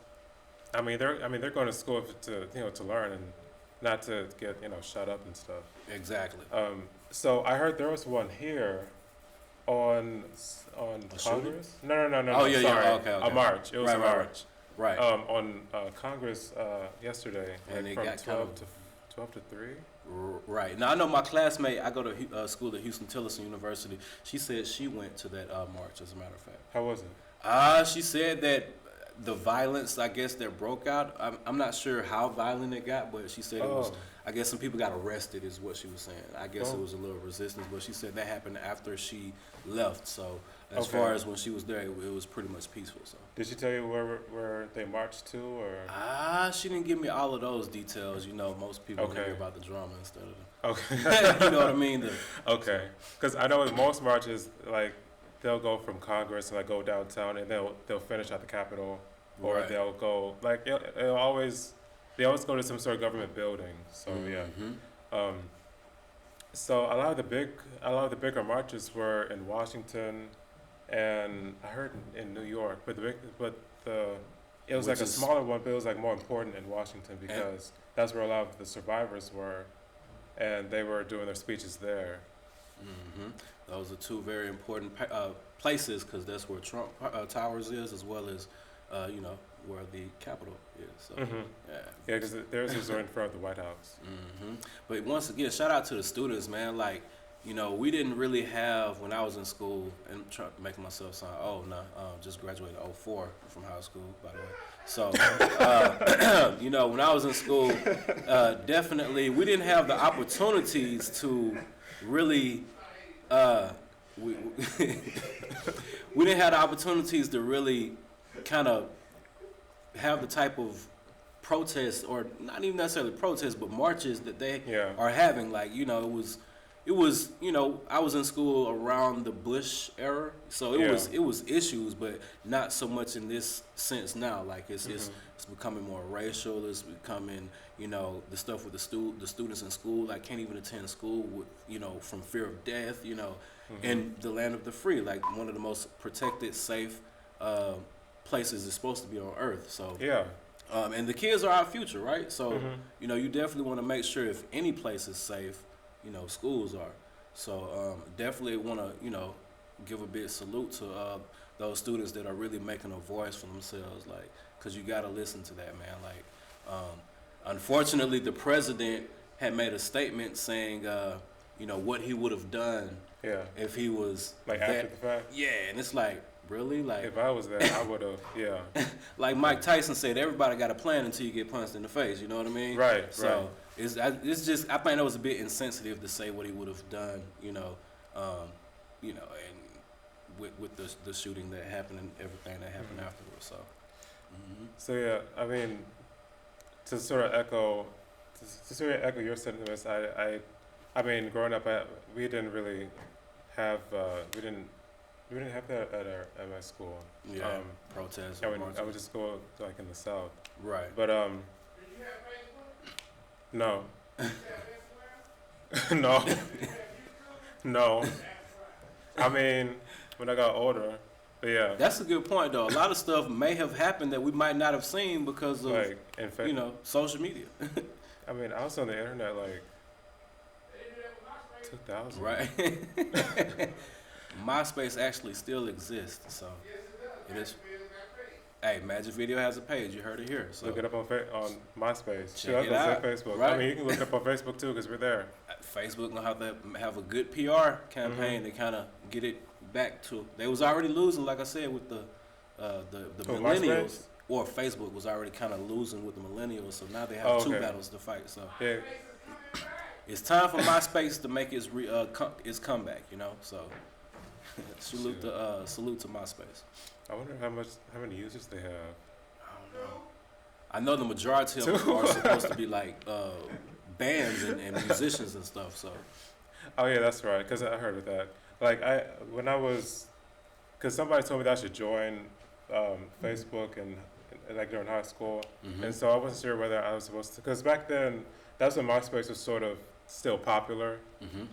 B: they're going to school to learn and not to get shut up and stuff.
H: Exactly.
B: So I heard there was one here on Congress. No.
H: Oh yeah,
B: sorry.
H: yeah. Okay.
B: A march. It was a march.
H: Right.
B: On Congress yesterday,
H: and
B: like
H: it
B: from
H: got
B: 12 to 3.
H: Right. Now I know my classmate. I go to school at Houston-Tillerson University. She said she went to that march. As a matter of fact.
B: How was it?
H: She said that the violence, I guess, that broke out. I'm not sure how violent it got, but she said it was. I guess some people got arrested, is what she was saying. I guess it was a little resistance, but she said that happened after she left. So as far as when she was there, it was pretty much peaceful. So
B: did she tell you where they marched to, or?
H: She didn't give me all of those details. You know, most people hear about the drama instead of
B: the.
H: You know what I mean?
B: Okay, because I know with most marches, like they'll go from Congress and like go downtown, and they'll finish at the Capitol, or they'll go like it'll always. They always go to some sort of government building. So so a lot of the bigger marches were in Washington, and I heard in New York. But it was like a smaller one, but it was like more important in Washington because that's where a lot of the survivors were, and they were doing their speeches there.
H: Those are two very important places because that's where Trump Towers is, as well as where the Capitol is. So,
B: yeah, because theirs is right in front of the White House.
H: But once again, shout out to the students, man. Like, we didn't really have, when I was in school, and I'm trying to make myself sound old now, just graduated in 04 from high school, by the way. So, when I was in school, definitely, we didn't have the opportunities to really, we didn't have the opportunities to really kind of have the type of protests, or not even necessarily protests, but marches that they are having. Like, it was I was in school around the Bush era, so it was issues, but not so much in this sense now. Like it's becoming more racial. It's becoming the stuff with the students in school. Like can't even attend school with from fear of death. In the land of the free, like one of the most protected, safe places is supposed to be on earth. So and the kids are our future, right? So you definitely want to make sure if any place is safe, schools are. So definitely want to give a big salute to those students that are really making a voice for themselves, like, because you got to listen to that, man. Like unfortunately the president had made a statement saying what he would have done if he was
B: like after the fact.
H: Yeah, and it's like, really? Like,
B: if I was there, I would have,
H: Like Mike Tyson said, everybody got a plan until you get punched in the face. You know what I mean?
B: Right.
H: So it's just, I think that was a bit insensitive to say what he would have done. And with the shooting that happened and everything that happened afterwards. So.
B: So yeah, I mean, to sort of echo your sentiments, I mean, growing up, we didn't really have we didn't have that at my school.
H: Yeah, protests.
B: I would just go like in the South.
H: Right.
B: But did you have Facebook? No. No. I mean, when I got older, But yeah.
H: That's a good point, though. A lot of stuff may have happened that we might not have seen because of,
B: Like, in fact,
H: you know, social media.
B: I mean, I was on the internet like 2000.
H: Right. MySpace actually still exists, so it is. Hey, Magic Video has a page. You heard it here. So
B: look it up on MySpace.
H: Check it out.
B: Facebook.
H: Right.
B: I mean, you can look it up on Facebook too, because we're there.
H: Facebook gonna have to have a good PR campaign to kind of get it back to. They was already losing, like I said, with the millennials.
B: MySpace?
H: Or Facebook was already kind of losing with the millennials, so now they have two battles to fight. So
B: yeah.
H: It's time for MySpace to make its its comeback. You know, so salute to MySpace.
B: I wonder how many users they have.
H: I don't know. I know the majority of them are supposed to be like bands and musicians and stuff. So.
B: Oh yeah, that's right. Cause I heard of that. Like cause somebody told me that I should join Facebook and like during high school, and so I wasn't sure whether I was supposed to. Cause back then, that's when MySpace was sort of still popular,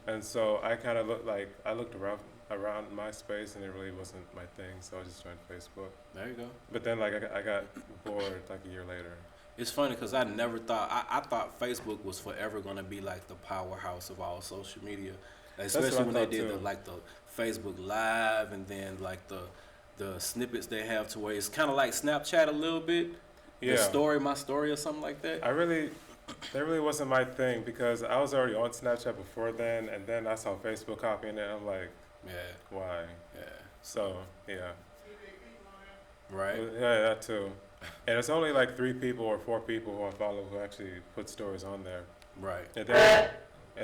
B: and so I kind of looked around MySpace, and it really wasn't my thing, so I just joined Facebook.
H: There you go.
B: But then, like, I got bored like a year later.
H: It's funny because I never thought I thought Facebook was forever gonna be like the powerhouse of all social media, especially when they did the Facebook Live and then like the snippets they have to where it's kind of like Snapchat a little bit. Yeah. My story or something like that.
B: That really wasn't my thing because I was already on Snapchat before then, and then I saw Facebook copying it. I'm like,
H: yeah,
B: why?
H: Yeah.
B: So yeah.
H: Right.
B: Yeah, that too. And it's only like 3 people or 4 people who I follow who actually put stories on there.
H: Right.
B: And then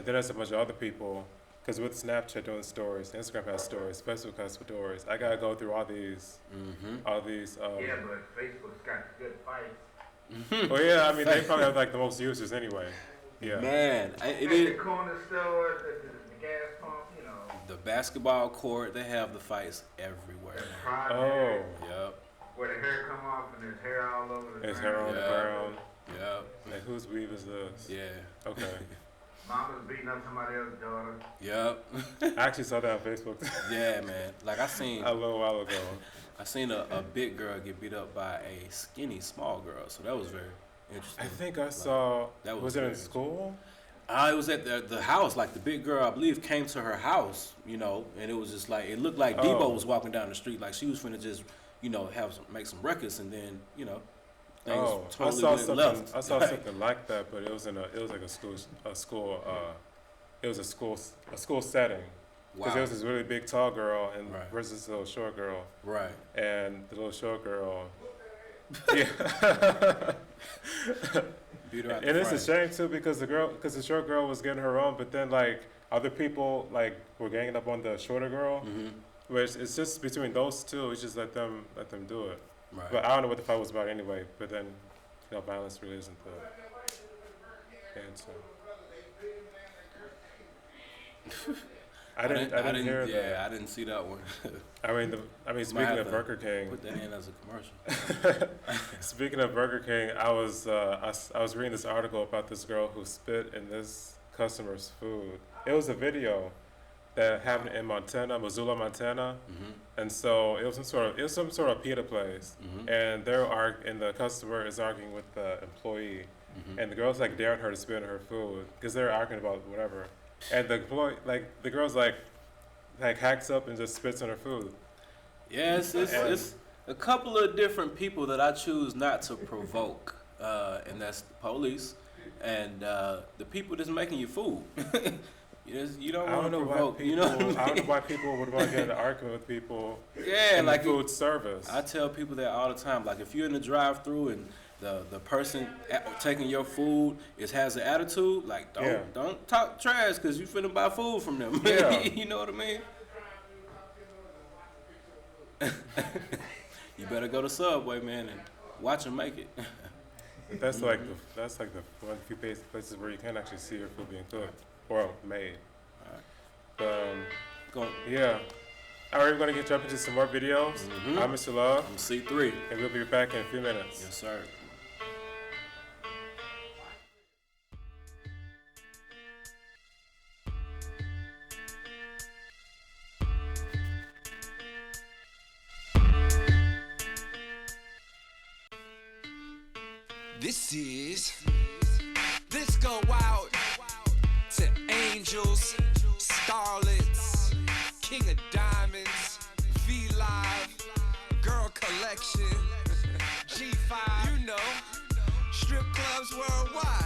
B: there's a bunch of other people, because with Snapchat doing stories, Instagram has stories, Facebook has stories. I gotta go through all these.
M: Yeah, but Facebook's got good fights.
B: Well, yeah, I mean they probably have like the most users anyway. Yeah.
H: Man, it
M: the
H: is.
M: corner store, the gas pump, you know.
H: The basketball court, they have the fights everywhere.
B: Oh.
H: Yep.
M: Where the hair come off and there's hair all over the ground.
B: There's hair on the ground.
H: Yep.
B: Like whose weave is this?
H: Yeah.
B: Okay.
M: Mama's beating up somebody else's daughter.
B: Yep. I actually saw that on Facebook.
H: Yeah, man. Like I seen
B: a little while ago.
H: I seen a big girl get beat up by a skinny small girl, so that was very interesting.
B: I think I saw. That was it in school?
H: It was at the house. Like the big girl, I believe, came to her house. You know, and it was just like it looked like Debo was walking down the street, like she was finna just, you know, make some records, and then you know.
B: I saw something. I saw something like that, but it was like a school setting. Because there was this really big tall girl and versus this little short girl.
H: Right.
B: And the little short girl. Yeah.
H: Beat her out
B: and it's a shame too because the short girl was getting her own, but then like other people like were ganging up on the shorter girl. Which it's just between those two. It's just let them do it.
H: Right.
B: But I don't know what the fight was about anyway. But then, you know, violence really isn't the answer. I didn't hear that.
H: Yeah, I didn't see that one.
B: I mean, speaking of Burger King.
H: Put that in as a commercial.
B: Speaking of Burger King, I was reading this article about this girl who spit in this customer's food. It was a video that happened in Montana, Missoula, Montana, and so it was some sort of pita place, and the customer is arguing with the employee, and the girl's like daring her to spit in her food because they're arguing about whatever, and the girl's like hacks up and just spits in her food.
H: Yeah, it's a couple of different people that I choose not to provoke, and that's the police and the people that's making your food. You don't want to provoke. You know what I mean?
B: I don't know why people would want to get in an argument with people.
H: Yeah,
B: in
H: like
B: the food service.
H: I tell people that all the time. Like if you're in the drive-through and the person taking your food has an attitude, like don't talk trash because you finna buy food from them.
B: Yeah.
H: You know what I mean? You better go to Subway, man, and watch them make it.
B: That's like the one few places where you can actually see your food being cooked. Or made. Yeah. All right, we're going to get jump into some more videos. I'm Mr. Love.
H: I'm C3.
B: And we'll be back in a few minutes.
H: Yes, sir.
C: This go out to angels, starlets, king of diamonds, V-Live, girl collection, G5, you know, strip clubs worldwide.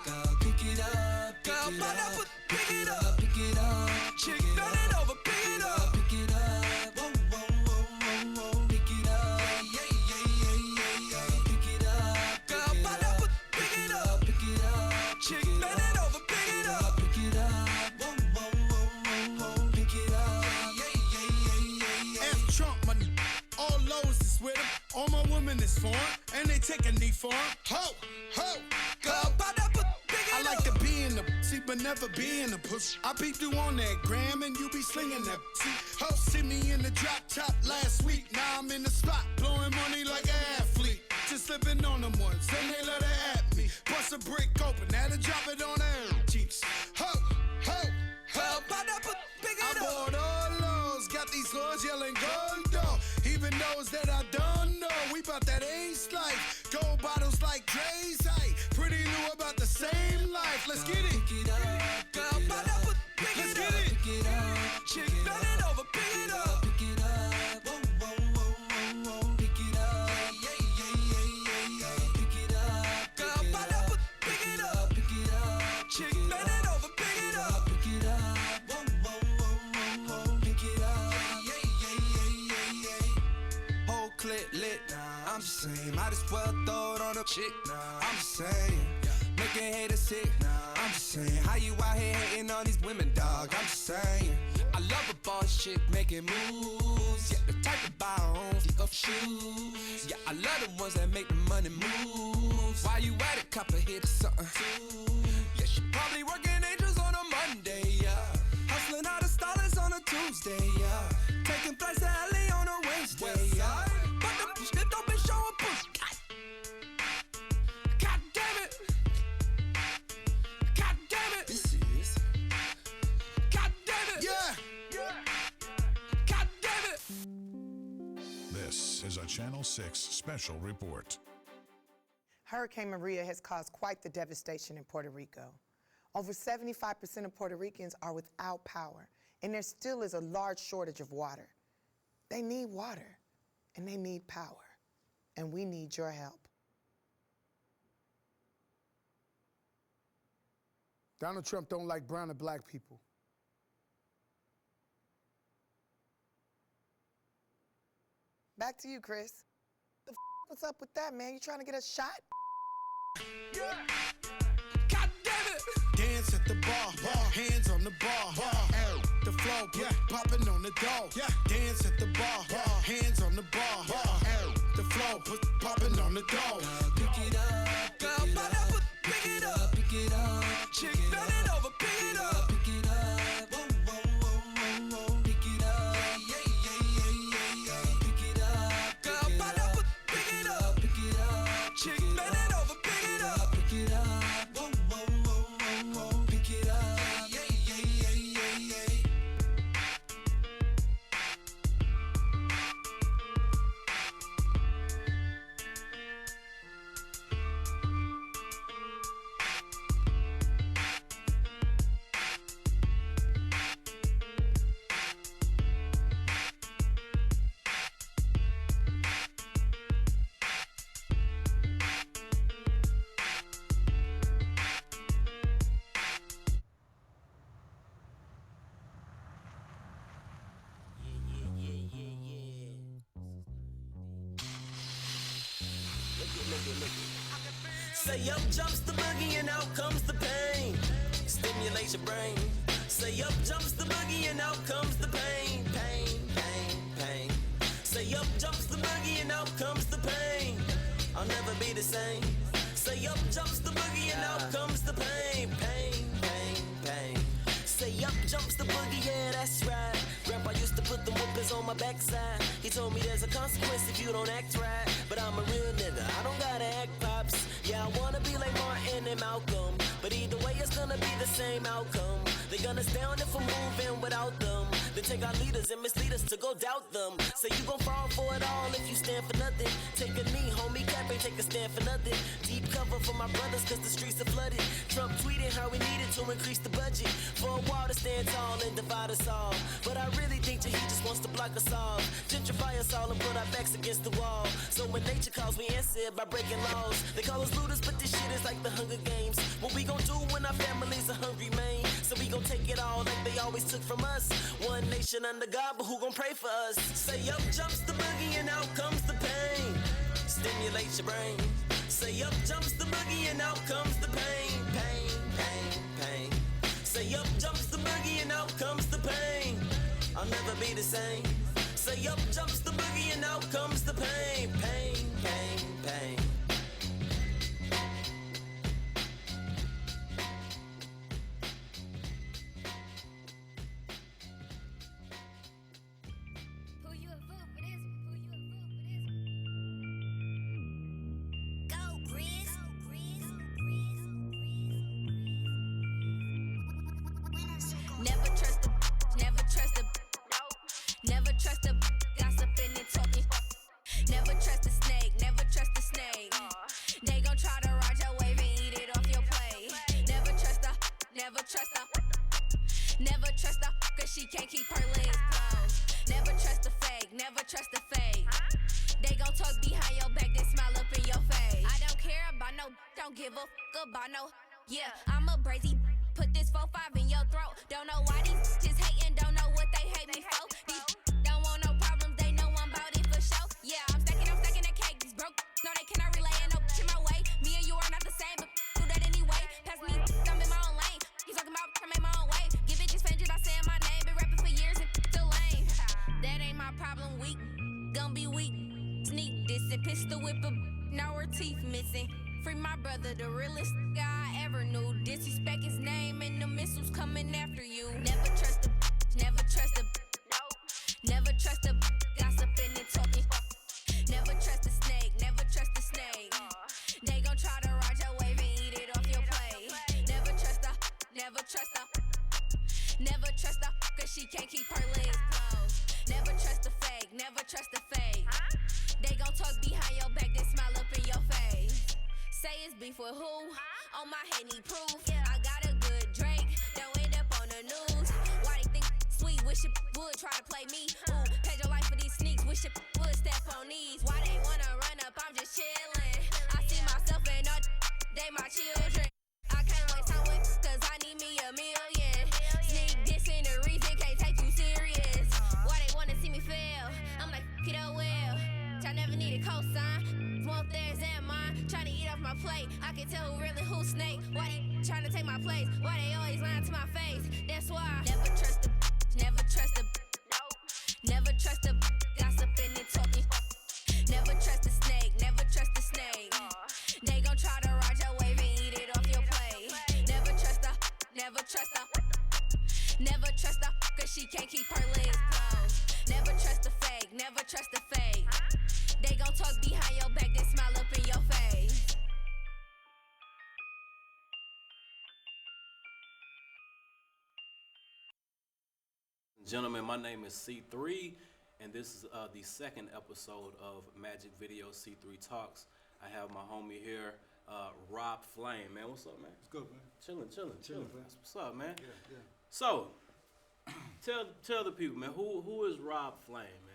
C: Go pick it up, pick it up, pick it up, chick turn it over, pick it up, pick it up, whoa, whoa, whoa, whoa, whoa, pick it up, yeah, yeah, yeah, yeah, yeah, pick it up, pick it up, pick it up, chick turn it over, pick it up, whoa, whoa, whoa, whoa, whoa, pick it up, yeah, yeah, yeah, yeah, yeah.
N: F Trump money, all lows is with him, all my women is for him, and they take a knee for him, ho, ho, go. I like to be in the pussy, but never be in the pussy. I peeped you on that gram and you be slinging that pussy. Ho, see me in the drop top last week. Now I'm in the spot, blowing money like an athlete. Just slipping on them ones, then they let it at me. Bust a brick open, now to drop it on their cheeks. Ho, ho, ho. I bought all those, got these lords yelling gold dog. Even those that I don't know, we bout that ace life. Gold bottles like Dre's height. Pretty new about the same life. Let's get it. Let's get it. Chick, turn it over, pick it up. Whoa, whoa, whoa, whoa, whoa. Pick it up. Yeah, yeah, yeah, yeah, yeah. Pick it up. Pick it up. Chick, turn it over, pick it up. Whoa, whoa, whoa, whoa, whoa. Pick it up. Yeah, yeah, yeah, yeah, yeah. Whole clip lit. I'm just saying, might as well throw it on a chick. I'm just saying, making haters sick. I'm just saying, how you out here hating on these women, dog? I'm just saying, I love a boss chick making moves. Yeah, the type to buy her own flip-up shoes. Yeah, I love the ones that make the money move. While you at it, cop a hit or something. Yeah, she probably working angels on a Monday, yeah. Hustling out of stylist on a Tuesday, yeah. Taking flights to LA on a Wednesday, yeah. But the shit don't be showing push. God damn it. God damn it. This is. God damn it. Yeah. God damn it.
O: This is a Channel 6 special report.
P: Hurricane Maria has caused quite the devastation in Puerto Rico. Over 75% of Puerto Ricans are without power, and there still is a large shortage of water. They need water, and they need power, and we need your help.
N: Donald Trump don't like brown and black people.
P: Back to you, Chris. What's up with that, man? You trying to get a shot?
N: Yeah. God damn it! Dance at the bar, hands on the bar, the flow, popping on the door. Yeah. Dance at the bar, hands on the bar, the flow, popping on the door. Pick it up, pick it up, pick it up. Chick, turn it over, pick it up, pick it up. Whoa, whoa, whoa, whoa, whoa, pick it up. Yeah, yeah, yeah, yeah, yeah. Pick it up, pick it up, pick it up. Chick, turn it over, pick it up, pick it up. Whoa, whoa, whoa, whoa, whoa, pick it up. Yeah, yeah, yeah, yeah, yeah.
E: Say up jumps the boogie and out comes the pain. Stimulate your brain. Say up jumps the boogie and out comes the pain. Pain, pain, pain. Say up jumps the boogie and out comes the pain. I'll never be the same. Say up jumps the boogie and out comes the pain. Pain, pain, pain. Say up jumps the boogie, yeah, that's right. Grandpa used to put the whoopers on my backside. He told me there's a consequence if you don't act right. But I'm a real nigga, I don't gotta act pops. Yeah, I wanna be like Martin and Malcolm, but either way it's gonna be the same outcome. They're gonna stay on if I'm moving without them.
Q: They take our leaders and mislead us to go doubt them. Say you gon' fall for it all if you stand for nothing. Take a knee, homie, Cap ain't take a stand for nothing. Deep cover for my brothers cause the streets are flooded. Trump tweeted how we needed to increase the budget for a wall to stand tall and divide us all. But I really think that he just wants to block us all, gentrify us all and put our backs against the wall. So when nature calls, we answer it by breaking laws. They call us looters, but this shit is like the Hunger Games. What we gon' do when our families are hungry, man? So we gon' take it all like they always took from us. One nation under God, but who gon' pray for us? Say up jumps the boogie and out comes the pain. Stimulate your brain. Say up jumps the boogie and out comes the pain. Pain, pain, pain. Say up jumps the boogie and out comes the pain. I'll never be the same. Say up jumps the boogie and out comes the pain. Pain, pain, pain.
R: Never trust a, never trust a, never trust a gossiping and talking. Never trust a snake, never trust a snake. They gon' try to ride your wave and eat it off your plate. Never trust a, never trust a, never trust a, cause she can't keep her legs closed. Never trust a fake, never trust a fake. They gon' talk behind your back, then smile up in your face. I don't care about no, don't give a fuck about no. Yeah, I'm a brazy. Put this 4-5 in your throat. Don't know why these just hating, don't know what they hate me for. These don't want no problems, they know I'm about it for sure. Yeah, I'm stacking the cake. These broke, no, they cannot relay and no in my way. Me and you are not the same, but do that anyway. Pass me, I'm in my own lane. You talking about I made my own way. Give bitches fans by saying my name. Been rapping for years and still lame. That ain't my problem, weak. Gonna be weak. Sneak this and pistol whip a now her teeth missing. Free my brother, the realest guy I ever knew. Disrespect his name and the missiles coming after you. Never trust a, never trust a, never trust a gossiping and talking. Never trust a snake, never trust a snake. They gon' try to ride your wave and eat it off your plate. Never trust a, never trust a, never trust a, cause she can't keep her legs closed. Never trust a fake, never trust a fake. They gon' talk behind your back, then smile up in your face. Say it's beef with who? On my head need proof. I got a good Drake, don't end up on the news. Why they think sweet? Wish it would try to play me. Ooh, paid your life for these sneaks. Wish it would step on these. Why they wanna run up? I'm just chillin'. I see myself and all they my children. I can't waste time with cause I need me a million. Sneak this in the reason can't take you serious. Why they wanna see me fail? I'm like, it oh well. I never need a cosign. Want theirs and mine. Trying to eat off my plate. I can tell who really who snake. Why they trying to take my place? Why they always lying to my face? That's why I never trust a, never trust a, never trust a gossiping and talking. Never trust a snake, never trust a snake. They gon' try to ride your wave and eat it off your plate. Never trust a, never trust a, never trust a, cause she can't keep her legs closed. Never trust a fake, never trust a fake. They gon' talk behind your back, then smile up in your face.
H: Gentlemen, my name is C3, and this is the second episode of Magic Video C3 Talks. I have my homie here, Rob Flame. Man, what's up, man?
S: It's good, man.
H: Chilling.
S: Man.
H: What's up, man?
S: Yeah.
H: So, tell the people, man, who is Rob Flame, man?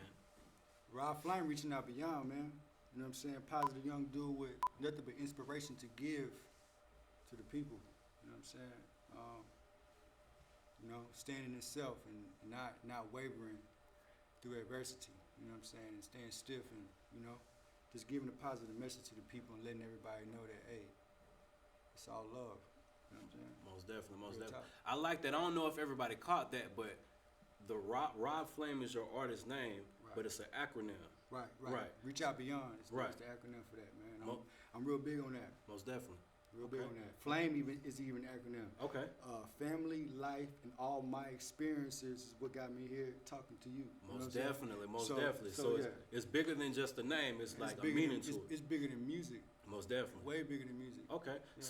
S: Rob Flame reaching out beyond, man. You know what I'm saying? Positive young dude with nothing but inspiration to give to the people. You know what I'm saying? Standing in self and not wavering through adversity. You know what I'm saying? And staying stiff and, just giving a positive message to the people and letting everybody know that, hey, it's all love. You know what I'm saying?
H: Most definitely.
S: Real talk.
H: I like that. I don't know if everybody caught that, but the Rob Flame is your artist name, right, but it's an acronym.
S: Right. Reach out beyond. It's the acronym for that, man. I'm real big on that.
H: Most definitely.
S: Real big on that. Flame is even an acronym.
H: Okay.
S: Family, life, and all my experiences is what got me here talking to you.
H: Most definitely. So it's bigger than just a name. It's like a meaning to it.
S: It's bigger than music.
H: Most definitely.
S: Way bigger than music.
H: Okay.
S: Yeah.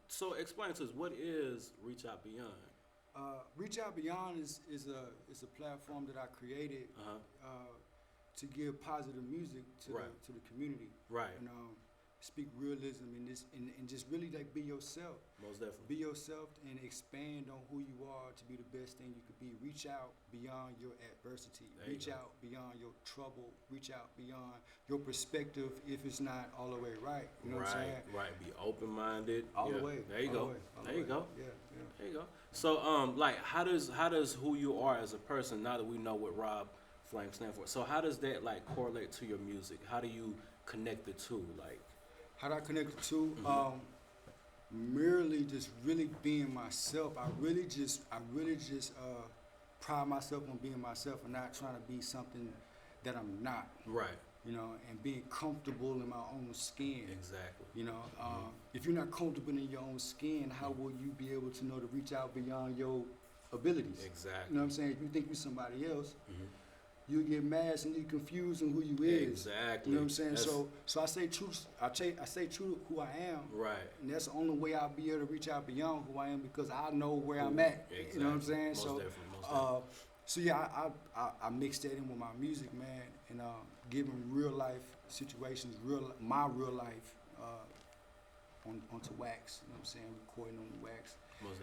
H: So explain to us, what is Reach Out Beyond?
S: Reach Out Beyond is a platform that I created to give positive music to the community.
H: Right.
S: And speak realism in this, and just really like be yourself.
H: Most definitely.
S: Be yourself and expand on who you are to be the best thing you could be. Reach out beyond your adversity. Reach out beyond your trouble. Reach out beyond your perspective if it's not all the way right. You know what I'm saying?
H: Right. Be open-minded.
S: All the way.
H: There you go. There you go.
S: Yeah.
H: There you go. So, like, how does who you are as a person, now that we know what Rob Flame stands for, so how does that, like, correlate to your music? How do you connect the two? Like,
S: how do I connect the two? Merely just really being myself. I really just pride myself on being myself and not trying to be something that I'm not.
H: Right.
S: You know, and being comfortable in my own skin.
H: Exactly.
S: You know, if you're not comfortable in your own skin, how will you be able to know to reach out beyond your abilities?
H: Exactly.
S: You know what I'm saying? If you think you're somebody else, you'll get mad and you're confused on who you is.
H: Exactly.
S: You know what I'm saying? So I say true. I say true to who I am.
H: Right.
S: And that's the only way I'll be able to reach out beyond who I am, because I know where I'm at.
H: Exactly.
S: You know what I'm saying?
H: Most
S: so,
H: definitely.
S: So yeah, I mix that in with my music, man, and giving real life situations, my real life onto wax. You know what I'm saying? Recording on the wax,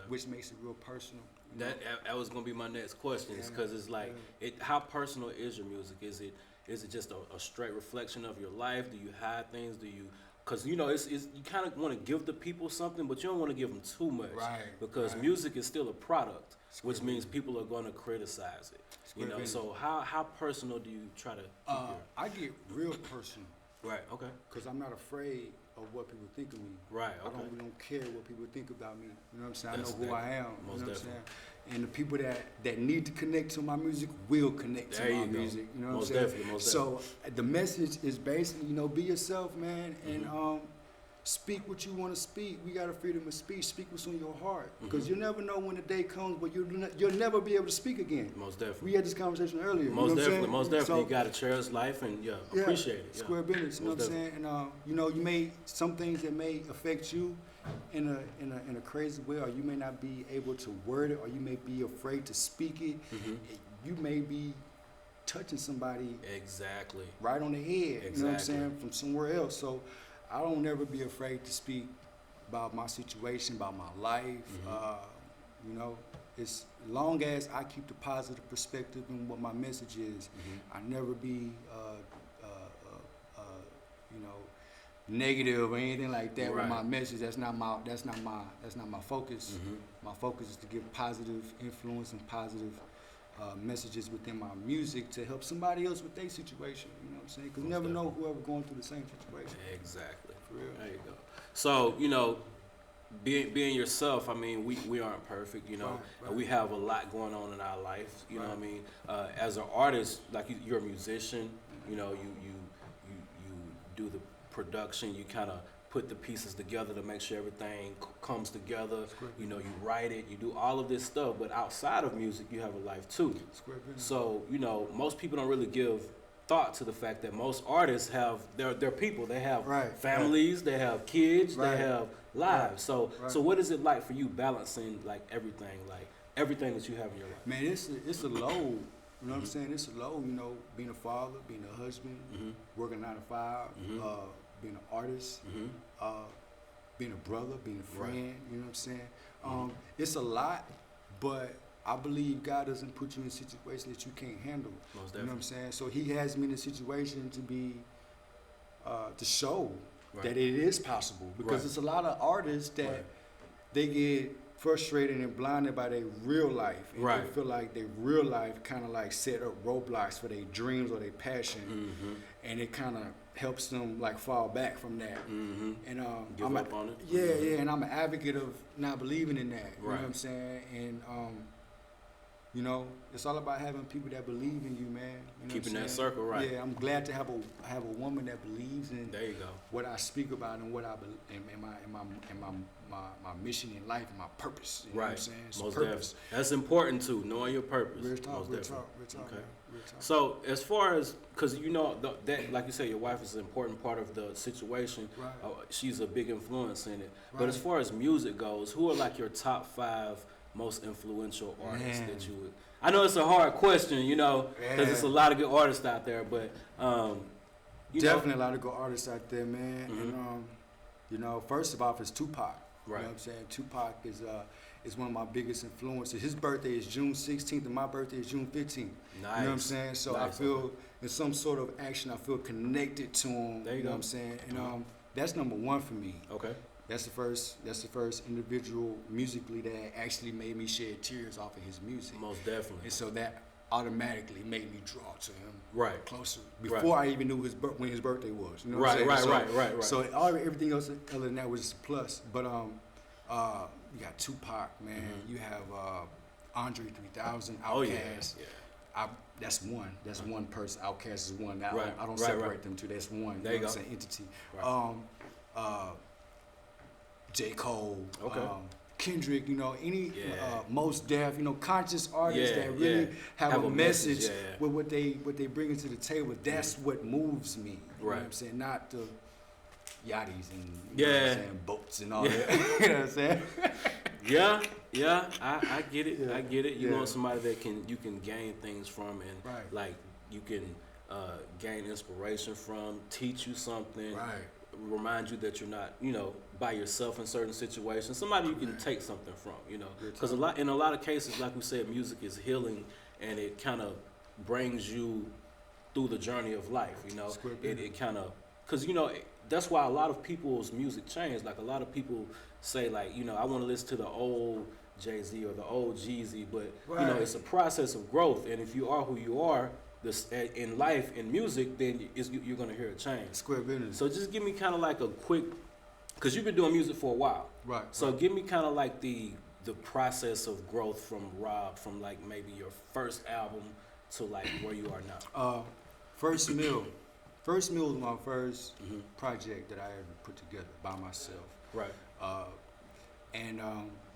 S: which makes it real personal.
H: That was gonna be my next question, because it's like, how personal is your music? Is it just a straight reflection of your life? Do you hide things? Do you? Because you know, it's you kind of want to give the people something, but you don't want to give them too much, because music is still a product, which means people are going to criticize it. You know, so how personal do you try to keep
S: I get real personal.
H: Right. Okay.
S: Because I'm not afraid of what people think of me.
H: Right.
S: Okay. I don't care what people think about me. You know what I'm saying?
H: That's
S: I know who I am. You know what I'm
H: definitely.
S: saying? And the people that need to connect to my music will connect to my music. You know what I'm saying?
H: Definitely, most definitely.
S: So the message is basically, you know, be yourself, man, and speak what you want to speak. We got a freedom of speech. Speak what's on your heart, because you never know when the day comes where you'll never be able to speak again.
H: Most definitely.
S: We had this conversation earlier.
H: Most definitely.
S: So,
H: you got to cherish life and appreciate it.
S: Square business. You know what I'm saying? And you know, you may some things that may affect you in a crazy way, or you may not be able to word it, or you may be afraid to speak it. You may be touching somebody right on the head. You know what I'm saying? From somewhere else. So I don't never be afraid to speak about my situation, about my life. You know, as long as I keep the positive perspective in what my message is, I never be, you know, negative or anything like that with my message. That's not my focus. My focus is to give positive influence and positive messages within my music to help somebody else with their situation. You know what I'm saying? Because you never know whoever going through the same situation.
H: Exactly.
S: For real.
H: There you go. So, you know, being yourself, I mean, we aren't perfect, you know, and we have a lot going on in our life, you know what I mean? As an artist, like you're a musician, you know, you do the production, you kind of put the pieces together to make sure everything comes together. You know, you write it, you do all of this stuff, but outside of music, you have a life too. So, you know, most people don't really give thought to the fact that most artists have they're people. They have families, they have kids, they have lives. So what is it like for you balancing like everything that you have in your life?
S: Man, it's a load. You know what I'm saying? It's a load, you know, being a father, being a husband, working 9 to 5, being an artist, being a brother, being a friend, you know what I'm saying? It's a lot, but I believe God doesn't put you in a situation that you can't handle. You know what I'm saying? So he has me in a situation to be, to show that it is possible. Because there's a lot of artists that they get frustrated and blinded by their real life. And they feel like their real life kind of like set up roadblocks for their dreams or their passion. And it kind of helps them like fall back from that. And
H: give up on it.
S: Yeah, and I'm an advocate of not believing in that. You know what I'm saying? And you know, it's all about having people that believe in you, man. You know
H: Keeping that circle right.
S: Yeah, I'm glad to have a woman that believes in what I speak about and what I believe in my mission in life and my purpose. You know what I'm saying? It's
H: Most
S: purpose.
H: That's important too, knowing your purpose.
S: Real talk,
H: Most
S: real
H: definitely.
S: talk.
H: Okay.
S: Real talk.
H: So as far as, because you know that, like you said, your wife is an important part of the situation. She's a big influence in it. But as far as music goes, who are like your top 5 most influential artist
S: Man.
H: that you would? I know it's a hard question, you know, because
S: Yeah.
H: it's a lot of good artists out there, but you
S: Definitely
H: know,
S: a lot of good artists out there, man. And you know, first of all, it's Tupac. You
H: Right.
S: know what I'm saying? Tupac is one of my biggest influences. His birthday is June 16th, and my birthday is June 15th.
H: Nice.
S: You know what I'm saying? So I
H: Nice.
S: feel in some sort of action, I feel connected to him.
H: There you
S: know
H: go.
S: what I'm saying? And that's number one for me.
H: Okay.
S: That's the first individual musically that actually made me shed tears off of his music.
H: Most definitely.
S: And so that automatically made me draw to him
H: Right.
S: closer
H: Right.
S: before I even knew when his birthday was. You know what
H: Right,
S: I'm
H: right,
S: saying?
H: right.
S: So everything else other than that was just a plus. But you got Tupac, man. You have Andre 3000, Outkast.
H: Oh, yeah.
S: That's one. That's one person. Outkast is one. I
H: Right,
S: don't
H: right,
S: separate
H: right.
S: them two. That's one.
H: There you
S: know what
H: go.
S: I'm saying? Entity.
H: Right.
S: J. Cole.
H: Okay.
S: Kendrick, you know, any
H: Yeah.
S: Most Def, you know, conscious artists
H: Yeah,
S: that really
H: yeah.
S: have a message
H: yeah.
S: with what they bring into the table. That's what moves me. You know
H: Right.
S: what I'm saying? Not the yachties and you know what
H: Yeah.
S: I'm saying, boats and all that. You know what I'm saying?
H: Yeah, I get it.
S: Yeah,
H: I get it. You
S: yeah.
H: want somebody that you can gain things from, and
S: Right.
H: like you can gain inspiration from, teach you something,
S: Right.
H: remind you that you're not, you know, by yourself in certain situations. Somebody you can take something from, you know, because in a lot of cases, like we said, music is healing, and it kind of brings you through the journey of life. You know, it kind of, because you know that's why a lot of people's music change. Like a lot of people say, like, you know, I want to listen to the old Jay-Z or the old Jeezy, but you know,
S: Right.
H: it's a process of growth, and if you are who you are in life, in music, then you're going to hear a change.
S: Square business.
H: So just give me kind of like a quick, because you've been doing music for a while.
S: Right.
H: So give me kind of like the process of growth from Rob, from like maybe your first album to like where you are now.
S: First Meal. First Meal was my first project that I ever put together by myself.
H: Right.
S: And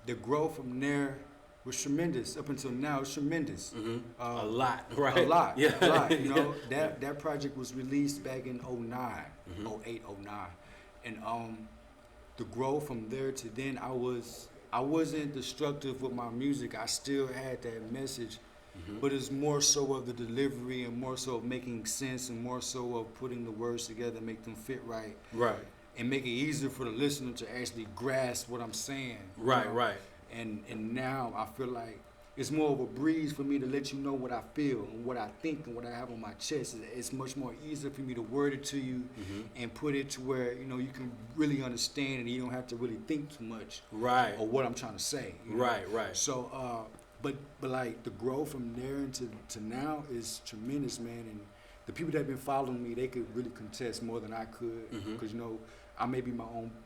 S: the growth from there was tremendous. Up until now, it's tremendous.
H: A lot, right?
S: A lot,
H: Yeah.
S: a lot. You know, that project was released back in 09, 08, 09. And the growth from there to then, I wasn't destructive with my music. I still had that message, but it's more so of the delivery and more so of making sense and more so of putting the words together, make them fit right.
H: Right.
S: And make it easier for the listener to actually grasp what I'm saying. you
H: Right,
S: know?
H: right.
S: And now I feel like it's more of a breeze for me to let you know what I feel and what I think and what I have on my chest. It's much more easier for me to word it to you and put it to where, you know, you can really understand and you don't have to really think too much.
H: Right.
S: Or what I'm trying to say. you know?
H: Right, right.
S: So, but like the growth from there to now is tremendous, man. And the people that have been following me, they could really contest more than I could, because you know, I may be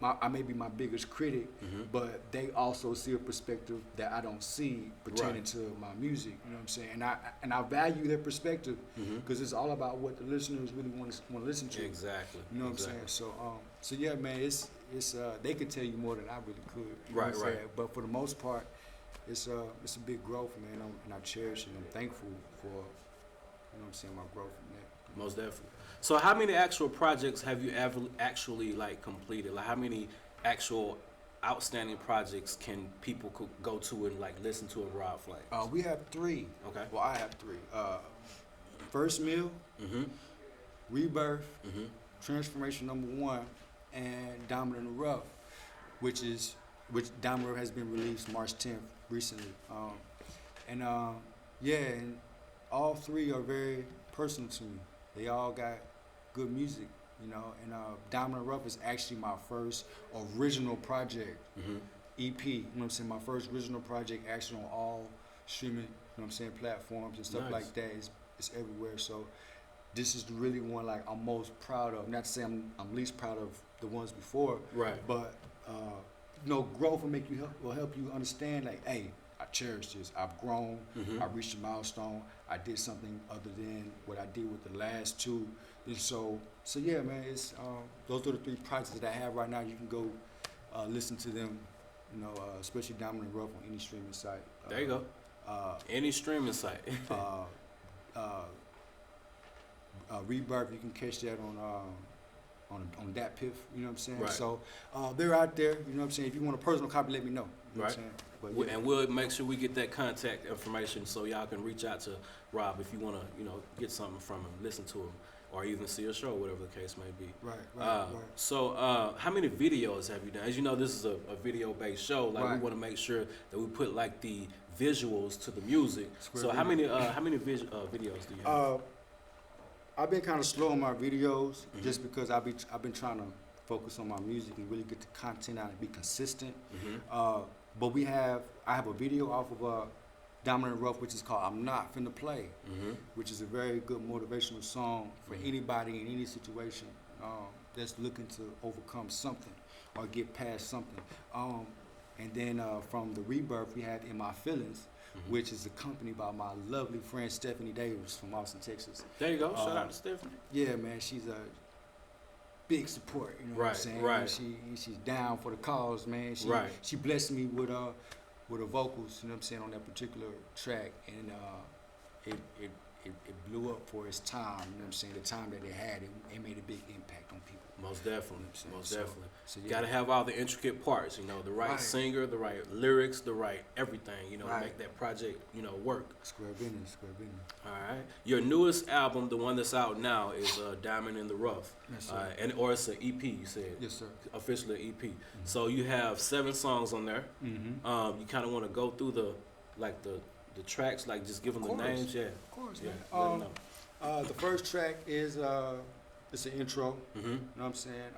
S: I may be my biggest critic, but they also see a perspective that I don't see pertaining
H: Right.
S: to my music. You know what I'm saying? And I value their perspective because it's all about what the listeners really want to listen to.
H: Exactly.
S: You know what
H: Exactly.
S: I'm saying? So yeah, man, it's they could tell you more than I really could. You know
H: Right,
S: what I'm
H: right.
S: saying? But for the most part, it's a big growth, man, and I cherish it. And I'm thankful for, you know what I'm saying, my growth from that.
H: Most definitely. So how many actual projects have you ever actually like completed? Like how many actual outstanding projects can people go to and like listen to of Rob Flames?
S: We have 3.
H: Okay.
S: Well, I have 3. First Meal, Rebirth, Transformation #1, and Diamond in the Rough, which Diamond in the Rough has been released March 10th recently. And all 3 are very personal to me. They all got good music, you know, and Diamond in the Rough is actually my first original project, EP, you know what I'm saying, my first original project actually on all streaming, you know what I'm saying, platforms and stuff
H: Nice.
S: like that. It's everywhere, so this is really one like I'm most proud of. Not to say I'm least proud of the ones before,
H: Right.
S: but you know, growth will help you understand like, hey, I cherish this. I've grown. I reached a milestone. I did something other than what I did with the last 2. And so yeah, man. It's those are the 3 projects that I have right now. You can go listen to them. You know, especially Diamond in the Rough on any streaming site.
H: There you go. Any streaming site.
S: Rebirth, you can catch that on that Piff. You know what I'm saying?
H: Right.
S: So they're out there. You know what I'm saying? If you want a personal copy, let me know. You know what I'm
H: Right.
S: saying? But
H: And we'll make sure we get that contact information so y'all can reach out to Rob if you want to, get something from him, listen to him, or even see a show, whatever the case may be.
S: Right.
H: So, how many videos have you done? As you know, this is a video-based show. Like, we want to make sure that we put like the visuals to the music. So, how many videos do you have?
S: I've been kind of slow on my videos just because I've been trying to focus on my music and really get the content out and be consistent. But I have a video off of Diamond and Rough, which is called "I'm Not Finna Play," which is a very good motivational song for anybody in any situation that's looking to overcome something or get past something. And then from the Rebirth, we have "In My Feelings," which is accompanied by my lovely friend Stephanie Davis from Austin, Texas.
H: There you go. Shout out to Stephanie.
S: Yeah, man, she's a big support. You know what I'm saying?
H: Right.
S: She's down for the cause, man. She blessed me with her vocals. You know what I'm saying, on that particular track, and it blew up for its time. You know what I'm saying? The time that it had, it made a big impact on people.
H: Most definitely.
S: You know
H: Most definitely.
S: So
H: You got to have all the intricate parts, the right singer, the right lyrics, the right everything, to make that project, work.
S: Square business.
H: All right. Your newest album, the one that's out now, is Diamond in the Rough.
S: Yes, sir.
H: Or it's an EP, you said.
S: Yes, sir.
H: Officially an EP. So you have 7 songs on there. You kind of want to go through the tracks, like just give them the names. Yeah.
S: Of course,
H: yeah.
S: man. The first track is it's an intro. You know what I'm saying?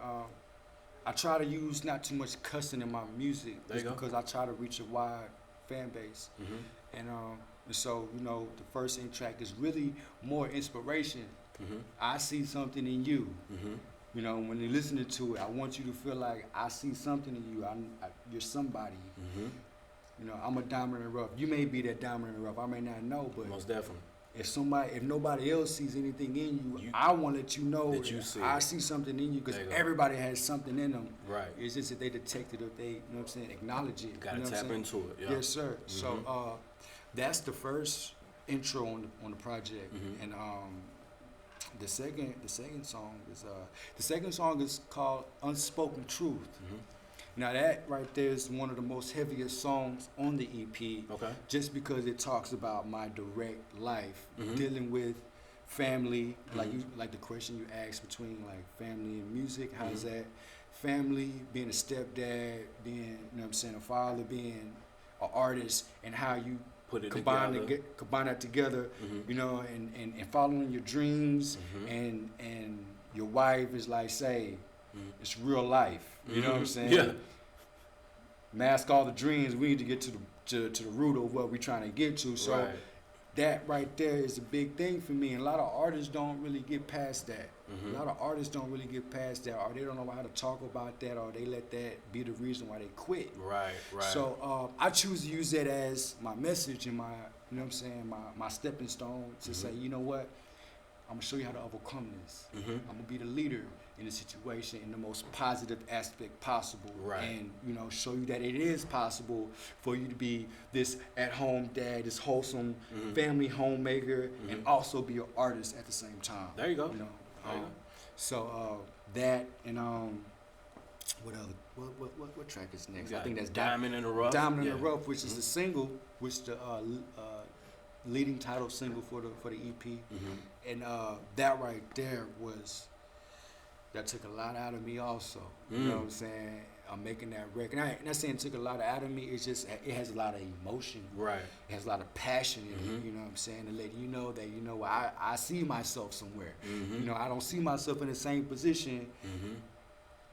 S: I try to use not too much cussing in my music just because I try to reach a wide fan base. And so, the first track is really more inspiration. I see something in you. When you're listening to it, I want you to feel like I see something in you. You're somebody. I'm a diamond in the rough. You may be that diamond in the rough. I may not know, but
H: most definitely.
S: If nobody else sees anything in you, I want to let you know
H: that you see
S: I see something in you, because everybody has something in them.
H: Right.
S: It's just that they detect it, if they, acknowledge it.
H: Gotta tap into it. Yeah.
S: Yes, sir. So that's the first intro on the project, and the second song is called "Unspoken Truth." Now that right there is one of the most heaviest songs on the EP, just because it talks about my direct life, dealing with family, like the question you asked between like family and music. How's that? Family, being a stepdad, being, a father, being an artist, and how you combine that together, and following your dreams, and your wife is like, say, it's real life. You know what I'm saying?
H: Yeah.
S: Mask all the dreams. We need to get to the root of what we're trying to get to. So that right there is a big thing for me. And a lot of artists don't really get past that. A lot of artists don't really get past that, or they don't know how to talk about that, or they let that be the reason why they quit.
H: Right.
S: So I choose to use that as my message and my, my stepping stone to say, you know what? I'm gonna show you how to overcome this. I'm gonna be the leader in the situation in the most positive aspect possible, and show you that it is possible for you to be this at-home dad, this wholesome family homemaker, and also be an artist at the same time.
H: There you go.
S: So that, and what other? What track is next? I think that's
H: Diamond in the Rough.
S: Diamond in the Rough, which is the single, which the leading title single for the EP, and that right there that took a lot out of me also. You know what I'm saying? I'm making that record. I'm not saying it took a lot out of me. It's just it has a lot of emotion.
H: Right.
S: It has a lot of passion in it. You know what I'm saying? To let you know that I see myself somewhere. I don't see myself in the same position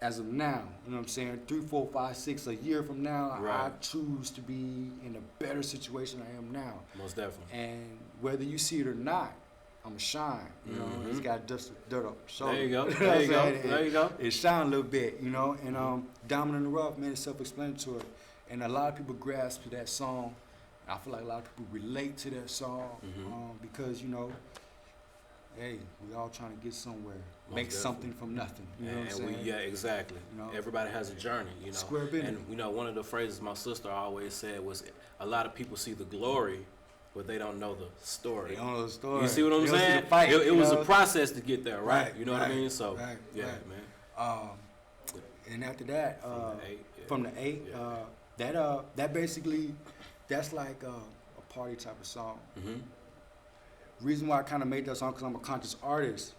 S: as of now. You know what I'm saying? 3, 4, 5, 6 a year from now, I choose to be in a better situation I am now.
H: Most definitely.
S: And whether you see it or not, I'm shine. It's got dust, dirt up the shoulder.
H: There you go. There you go.
S: It shine a little bit, and Diamond in the Rough, man, it's self-explanatory, and a lot of people grasp to that song. I feel like a lot of people relate to that song because hey, we all trying to get somewhere, make something from nothing. You know what I'm saying?
H: Yeah, exactly. Everybody has a journey.
S: Square business.
H: And one of the phrases my sister always said was, a lot of people see the glory, but they don't know the story.
S: They don't know the story.
H: You see what I'm saying? It was a process to get there, right? You know what I mean? So, man.
S: And after that, from the 8, That basically, that's like a party type of song. Reason why I kind of made that song because I'm a conscious artist,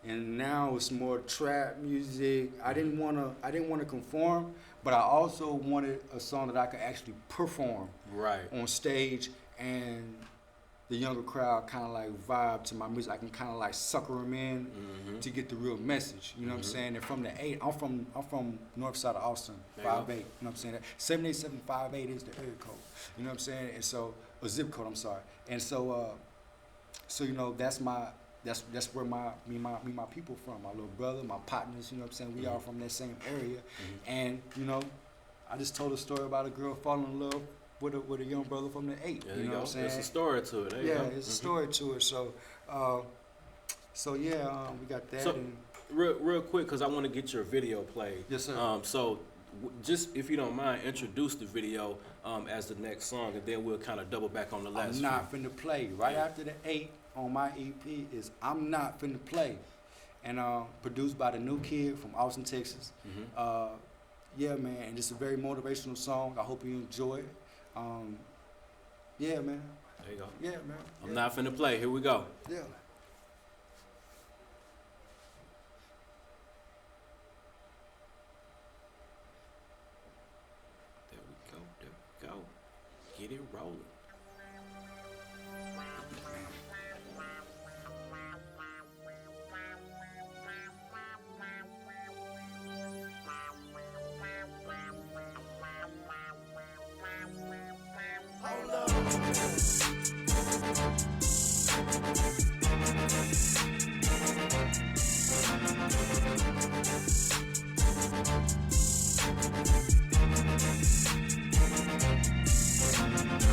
S: and now it's more trap music. I didn't wanna conform, but I also wanted a song that I could actually perform on stage, and the younger crowd kind of like vibe to my music. I can kind of like sucker them in to get the real message. You know what I'm saying? And from the 8, I'm from north side of Austin, 5'8". You know what I'm saying? That 78758 is the area code. You know what I'm saying? And so a zip code. I'm sorry. And so you know that's where me my people from. My little brother, my partners. You know what I'm saying? We all from that same area. And you know, I just told a story about a girl falling in love with a young brother from the 8.
H: There
S: you know what I'm saying?
H: There's a story to it. There you
S: Yeah,
H: go.
S: it's a story to it. So, we got that.
H: So,
S: and
H: real quick, because I want to get your video played.
S: Yes, sir.
H: Just if you don't mind, introduce the video as the next song, and then we'll kind of double back on the last.
S: I'm not finna play. Right after the 8 on my EP is I'm Not Finna Play, and produced by the new kid from Austin, Texas. Yeah, man, and it's a very motivational song. I hope you enjoy it. Yeah, man.
H: There you go.
S: Yeah, man.
H: I'm not finna play. Here we go.
S: Yeah.
H: There we go. Get it rolling.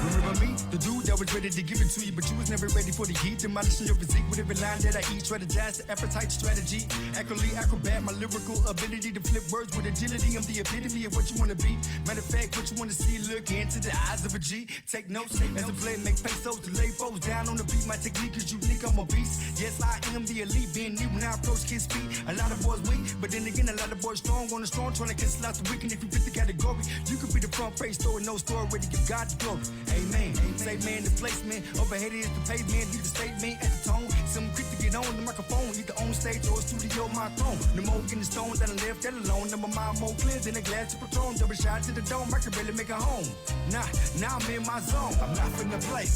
T: Remember me, the dude that was ready to give it to you, but you was never ready for the heat. Demolishing your physique with every line that I eat. Strategize the appetite strategy. Accurately acrobat, my lyrical ability to flip words with agility. I'm the epitome of what you wanna be. Matter of fact, what you wanna see, look into the eyes of a G. Take notes as a play, make pesos to lay foes down on the beat. My technique is unique, I'm a beast. Yes, I am the elite, being new when I approach kids' feet. A lot of boys weak, but then again, a lot of boys strong on the strong, trying to cancel out the weak. And if you fit the category, you could be the front face, throwing no story, ready to give God the glory. Amen. Say man, the placement, overhead is the pavement, leave the statement at the tone. Some quick to get on the microphone, either on stage or studio, my throne. No more getting stoned that I left that alone. Now my mind more clear than a glass of Patron. Double shot to the dome, I can really make a home. Now I'm in my zone. I'm not finna play.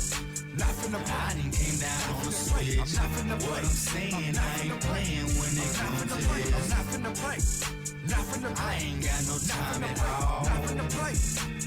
T: Not finna play. I done came down on the switch. I'm not finna play. What I'm saying, I ain't playing when it comes to this. I'm not finna play. Not finna play. I ain't got no time at all. Not finna play.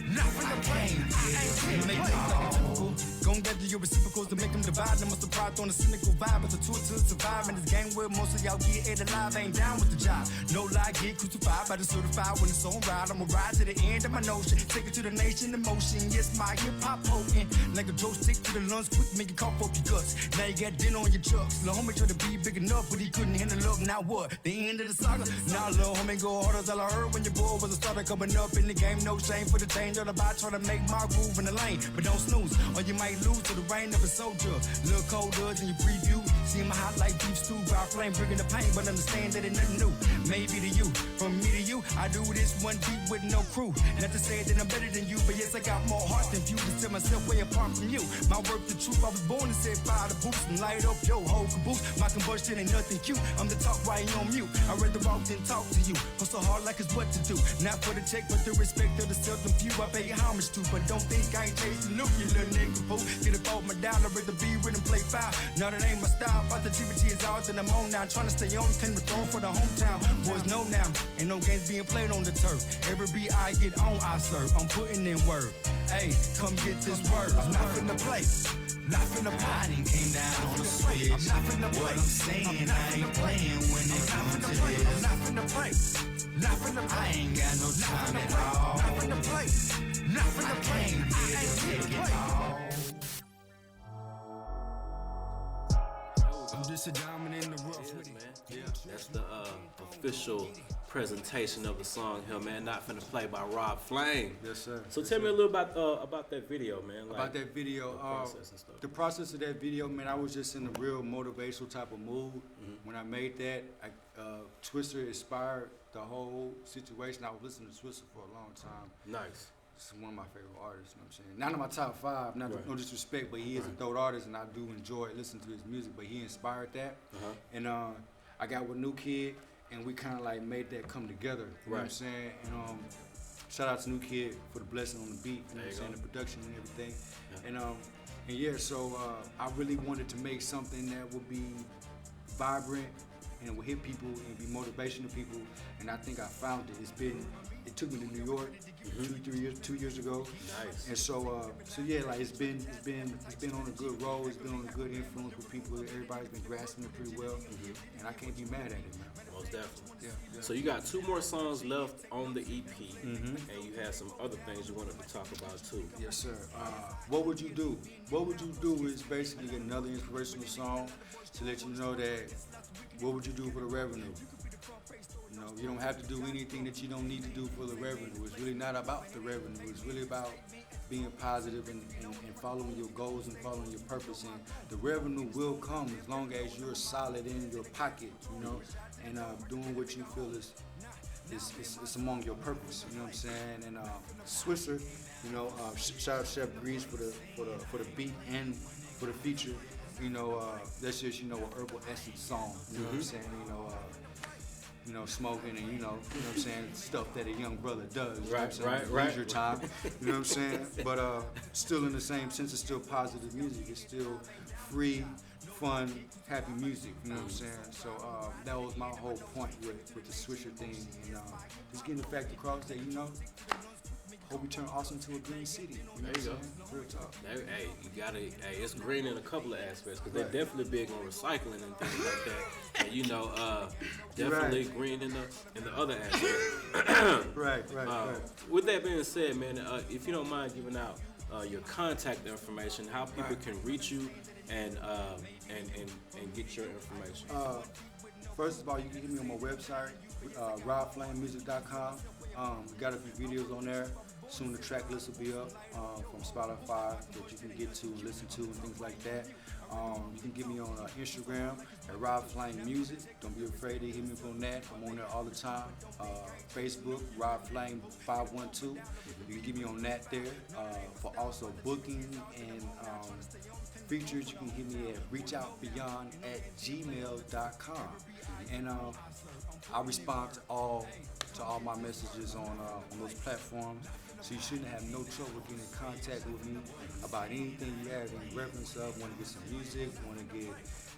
T: Not finna play. I ain't finna make it typical. Gon' gather your reciprocals to make them divide. Them must have pride on a cynical vibe. It's a tour to survive in this game where most of y'all get ate alive. Ain't down with the job. No lie, get crucified by the certified when it's on ride. I'ma ride to the end of my notion. Take it to the nation in motion. Yes, my hip hop potent. Like a joystick to the lungs, quick make it cough up your guts. Now you got dinner on your trucks. Lil' homie tried to be big enough, but he couldn't handle up. Now what? The end of the saga. Now lil' homie go hard as all I heard when your boy was a starter coming up in the game. No shame for the change. All about trying to make my groove in the lane. But don't snooze, or you might lose to the rain of a soldier. Little colder than your preview. See my hot like beef stew, by flame, bringing the pain, but understand that it's nothing new. Maybe to you, from me to you, I do this one deep with no crew. Not to say that I'm better than you, but yes, I got more heart than you. To set myself way apart from you. My work, the truth, I was born to set fire to boost and light up your whole caboose. My combustion ain't nothing cute. I'm the talk right on mute. I'd rather walk than talk to you. Hustle hard like it's what to do. Not for the check, but the respect of the seldom few I pay homage to. But don't think I ain't chasing Luke, you little nigga fool. Get up off my down, I'd rather be with and play foul. Now that ain't my style, positivity is all that I'm on now. Trying to stay on, claim the throne for the hometown. Boys know now, ain't no games being played on the turf. Every beat I get on, I serve. I'm putting in work. Hey, come get this word. I'm not finna play. Not finna play. I done came down on the switch. I'm not finna play. What I'm saying, I ain't playing when it comes to this. I'm not finna play. Not finna play. I ain't got no time at all. Not finna play. Not finna play. I ain't finna play. I'm just a diamond in the rough with it.
H: Yeah, that's the official presentation of the song here, man. Not finna play by Rob Flame.
S: Yes, sir.
H: So tell me a little about that video, man. Like,
S: about that video, the process of that video, man, I was just in a real motivational type of mood. When I made that, Twitter inspired the whole situation. I was listening to Twitter for a long time.
H: Nice.
S: It's one of my favorite artists, you know what I'm saying? Not in my top 5, no disrespect, but he is a dope artist, and I do enjoy listening to his music, but he inspired that. And I got with New Kid, and we kind of like made that come together, you know what I'm saying? And shout out to New Kid for the blessing on the beat, you know what I'm saying, the production and everything. And yeah, so I really wanted to make something that would be vibrant and would hit people and be motivational to people, and I think I found it. It took me to New York 2 years ago.
H: Nice.
S: And so yeah, like it's been on a good road. It's been on a good influence with people. Everybody's been grasping it pretty well, and I can't be mad at it, man.
H: Most definitely.
S: Yeah.
H: So you got 2 more songs left on the EP, and you had some other things you wanted to talk about too.
S: Yes, sir. What Would You Do? What Would You Do is basically another inspirational song to let you know that what would you do for the revenue? You know, you don't have to do anything that you don't need to do for the revenue. It's really not about the revenue. It's really about being positive and following your goals and following your purpose. And the revenue will come as long as you're solid in your pocket, you know, and doing what you feel is among your purpose. You know what I'm saying? And Swisher, you know, shout out Chef Grease for the beat and for the feature. You know, that's just, you know, an herbal essence song. You know what I'm saying? You know, smoking and you know what I'm saying, stuff that a young brother does. You know what I'm saying? Leisure time. You know what I'm saying? But still in the same sense, it's still positive music. It's still free, fun, happy music. You know what I'm saying? So that was my whole point with the Swisher thing, and just getting the fact across that, you know, hope we turn Austin to a green city. You know, there you go. Real talk.
H: Hey, you gotta. Hey, it's green in a couple of aspects because they're definitely big on recycling and things like that. And you know, definitely green in the other aspects.
S: Right.
H: With that being said, man, if you don't mind giving out your contact information, how people can reach you and get your information.
S: First of all, you can hit me on my website, robflamemusic.com. We got a few videos on there. Soon the track list will be up from Spotify that you can get to and listen to and things like that. You can get me on Instagram at robflamemusic. Don't be afraid to hit me up on that. I'm on there all the time. Facebook, robflame512. You can get me on that there. For also booking and features, you can hit me at reachoutbeyond@gmail.com. And I respond to all my messages on those platforms, so you shouldn't have no trouble getting in contact with me about anything you have any reference of. Want to get some music, want to get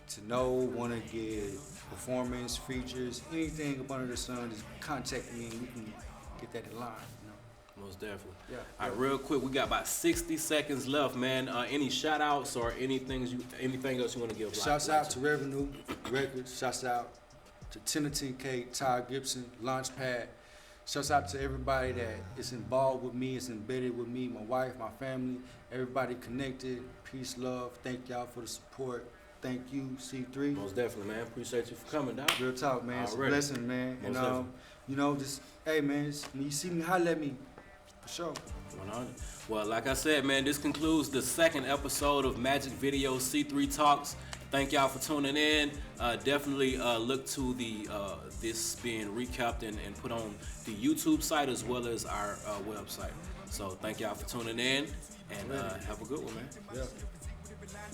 S: to know, want to get performance, features, anything up under the sun, just contact me and we can get that in line. You know?
H: Most definitely.
S: Yeah.
H: All right, real quick, we got about 60 seconds left, man. Any shout outs or anything else you want to give?
S: Shouts out to Revenue Records. Shouts out to 10 to 10K, Ty Gibson, Launchpad. Shouts out to everybody that is involved with me, is embedded with me, my wife, my family, everybody connected. Peace, love. Thank y'all for the support. Thank you, C3.
H: Most definitely, man. Appreciate you for coming down.
S: Real talk, man. It's a blessing, man.
H: Most
S: and you know, just hey, man. When you see me, holler at me. For sure.
H: 100. Well, like I said, man, this concludes the second episode of Magic Video C3 Talks. Thank y'all for tuning in. Definitely look to the this being recapped and put on the YouTube site as well as our website. So thank y'all for tuning in, and have a good one, man.
S: Yeah.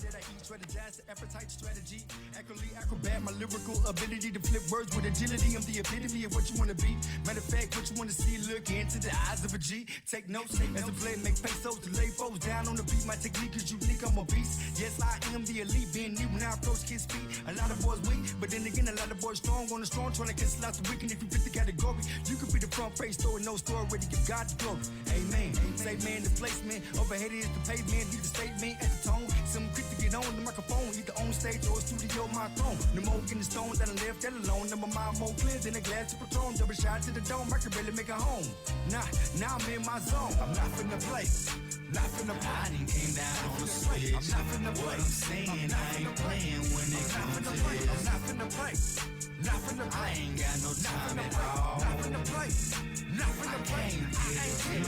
T: That I eat, strategize the appetite strategy. Accurately acrobat, my lyrical ability to flip words with agility. I'm the epitome of what you want to be. Matter of fact, what you want to see, look into the eyes of a G. Take notes as a play, make pesos to lay foes down on the beat. My technique is unique, I'm a beast. Yes, I am the elite, being new when I approach kids' feet. A lot of boys weak, but then again, a lot of boys strong on the strong, trying to cancel out the weak. And if you fit the category, you could be the front page story, no story, ready to give God the glory. Amen. Say man, the placement, overhead is the pavement, leave the statement at the tone. Some quick to get on the microphone, either on stage or studio, my throne. No more getting stoned that I left that alone. Now my mind more clear than a glass of Patron. Double shot to the dome, I can barely make a home. Now I'm in my zone. I'm not finna play. Not finna play. I done came down on the switch. I'm not finna play. What I'm saying, I ain't playing when it comes to this. I'm not finna play. Not finna play. I ain't got no time at all. Not finna play. life in the pain.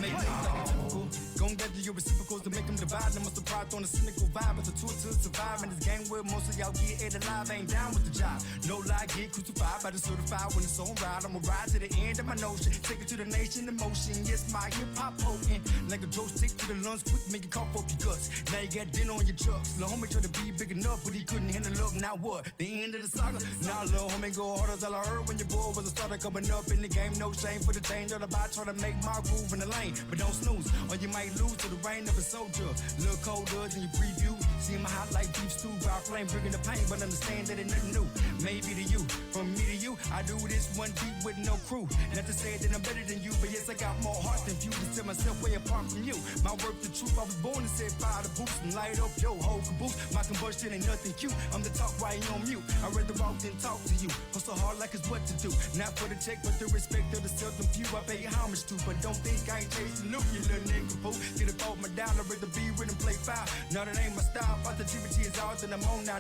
T: Make things like a typical. Gon' gather your reciprocals to make them divide. Them must have pride on a cynical vibe. It's a tour to survive in this game where most of y'all get it alive. Ain't down with the job. No lie, get crucified by the certified when it's on ride. I'ma ride to the end of my notion. Take it to the nation in motion. Yes, my hip hop potent. Like a joystick to the lungs, quick make it cough up your guts. Now you got dinner on your trucks. Lil' homie tried to be big enough, but he couldn't handle up. Now what? The end of the saga. Now lil' homie go hard as all I heard when your boy was a starter coming up in the game. No shame for the change of the bot. Try to make my groove in the lane, but don't snooze or you might lose to the rain of a soldier. Little colder than your preview. See my hot like beef stew. By flame bringing the pain, but understand that it nothing new. Maybe to you, from me to you, I do this one beat with no crew. Not to say that I'm better than you, but yes I got more heart than few. To set myself way apart from you. My work the truth. I was born to set fire to boots and light up your whole caboose. My combustion ain't nothing cute. I'm the talk right on mute. I'd rather walk than talk to you. Hustle hard like it's what to do. Not for the check, but the respect of the seldom few. I pay homage to, but don't think I ain't chasing Luke, you little nigga poo. Get it off my down, I'd rather be with and play foul. Now that ain't my style. Positivity is ours and I'm on now.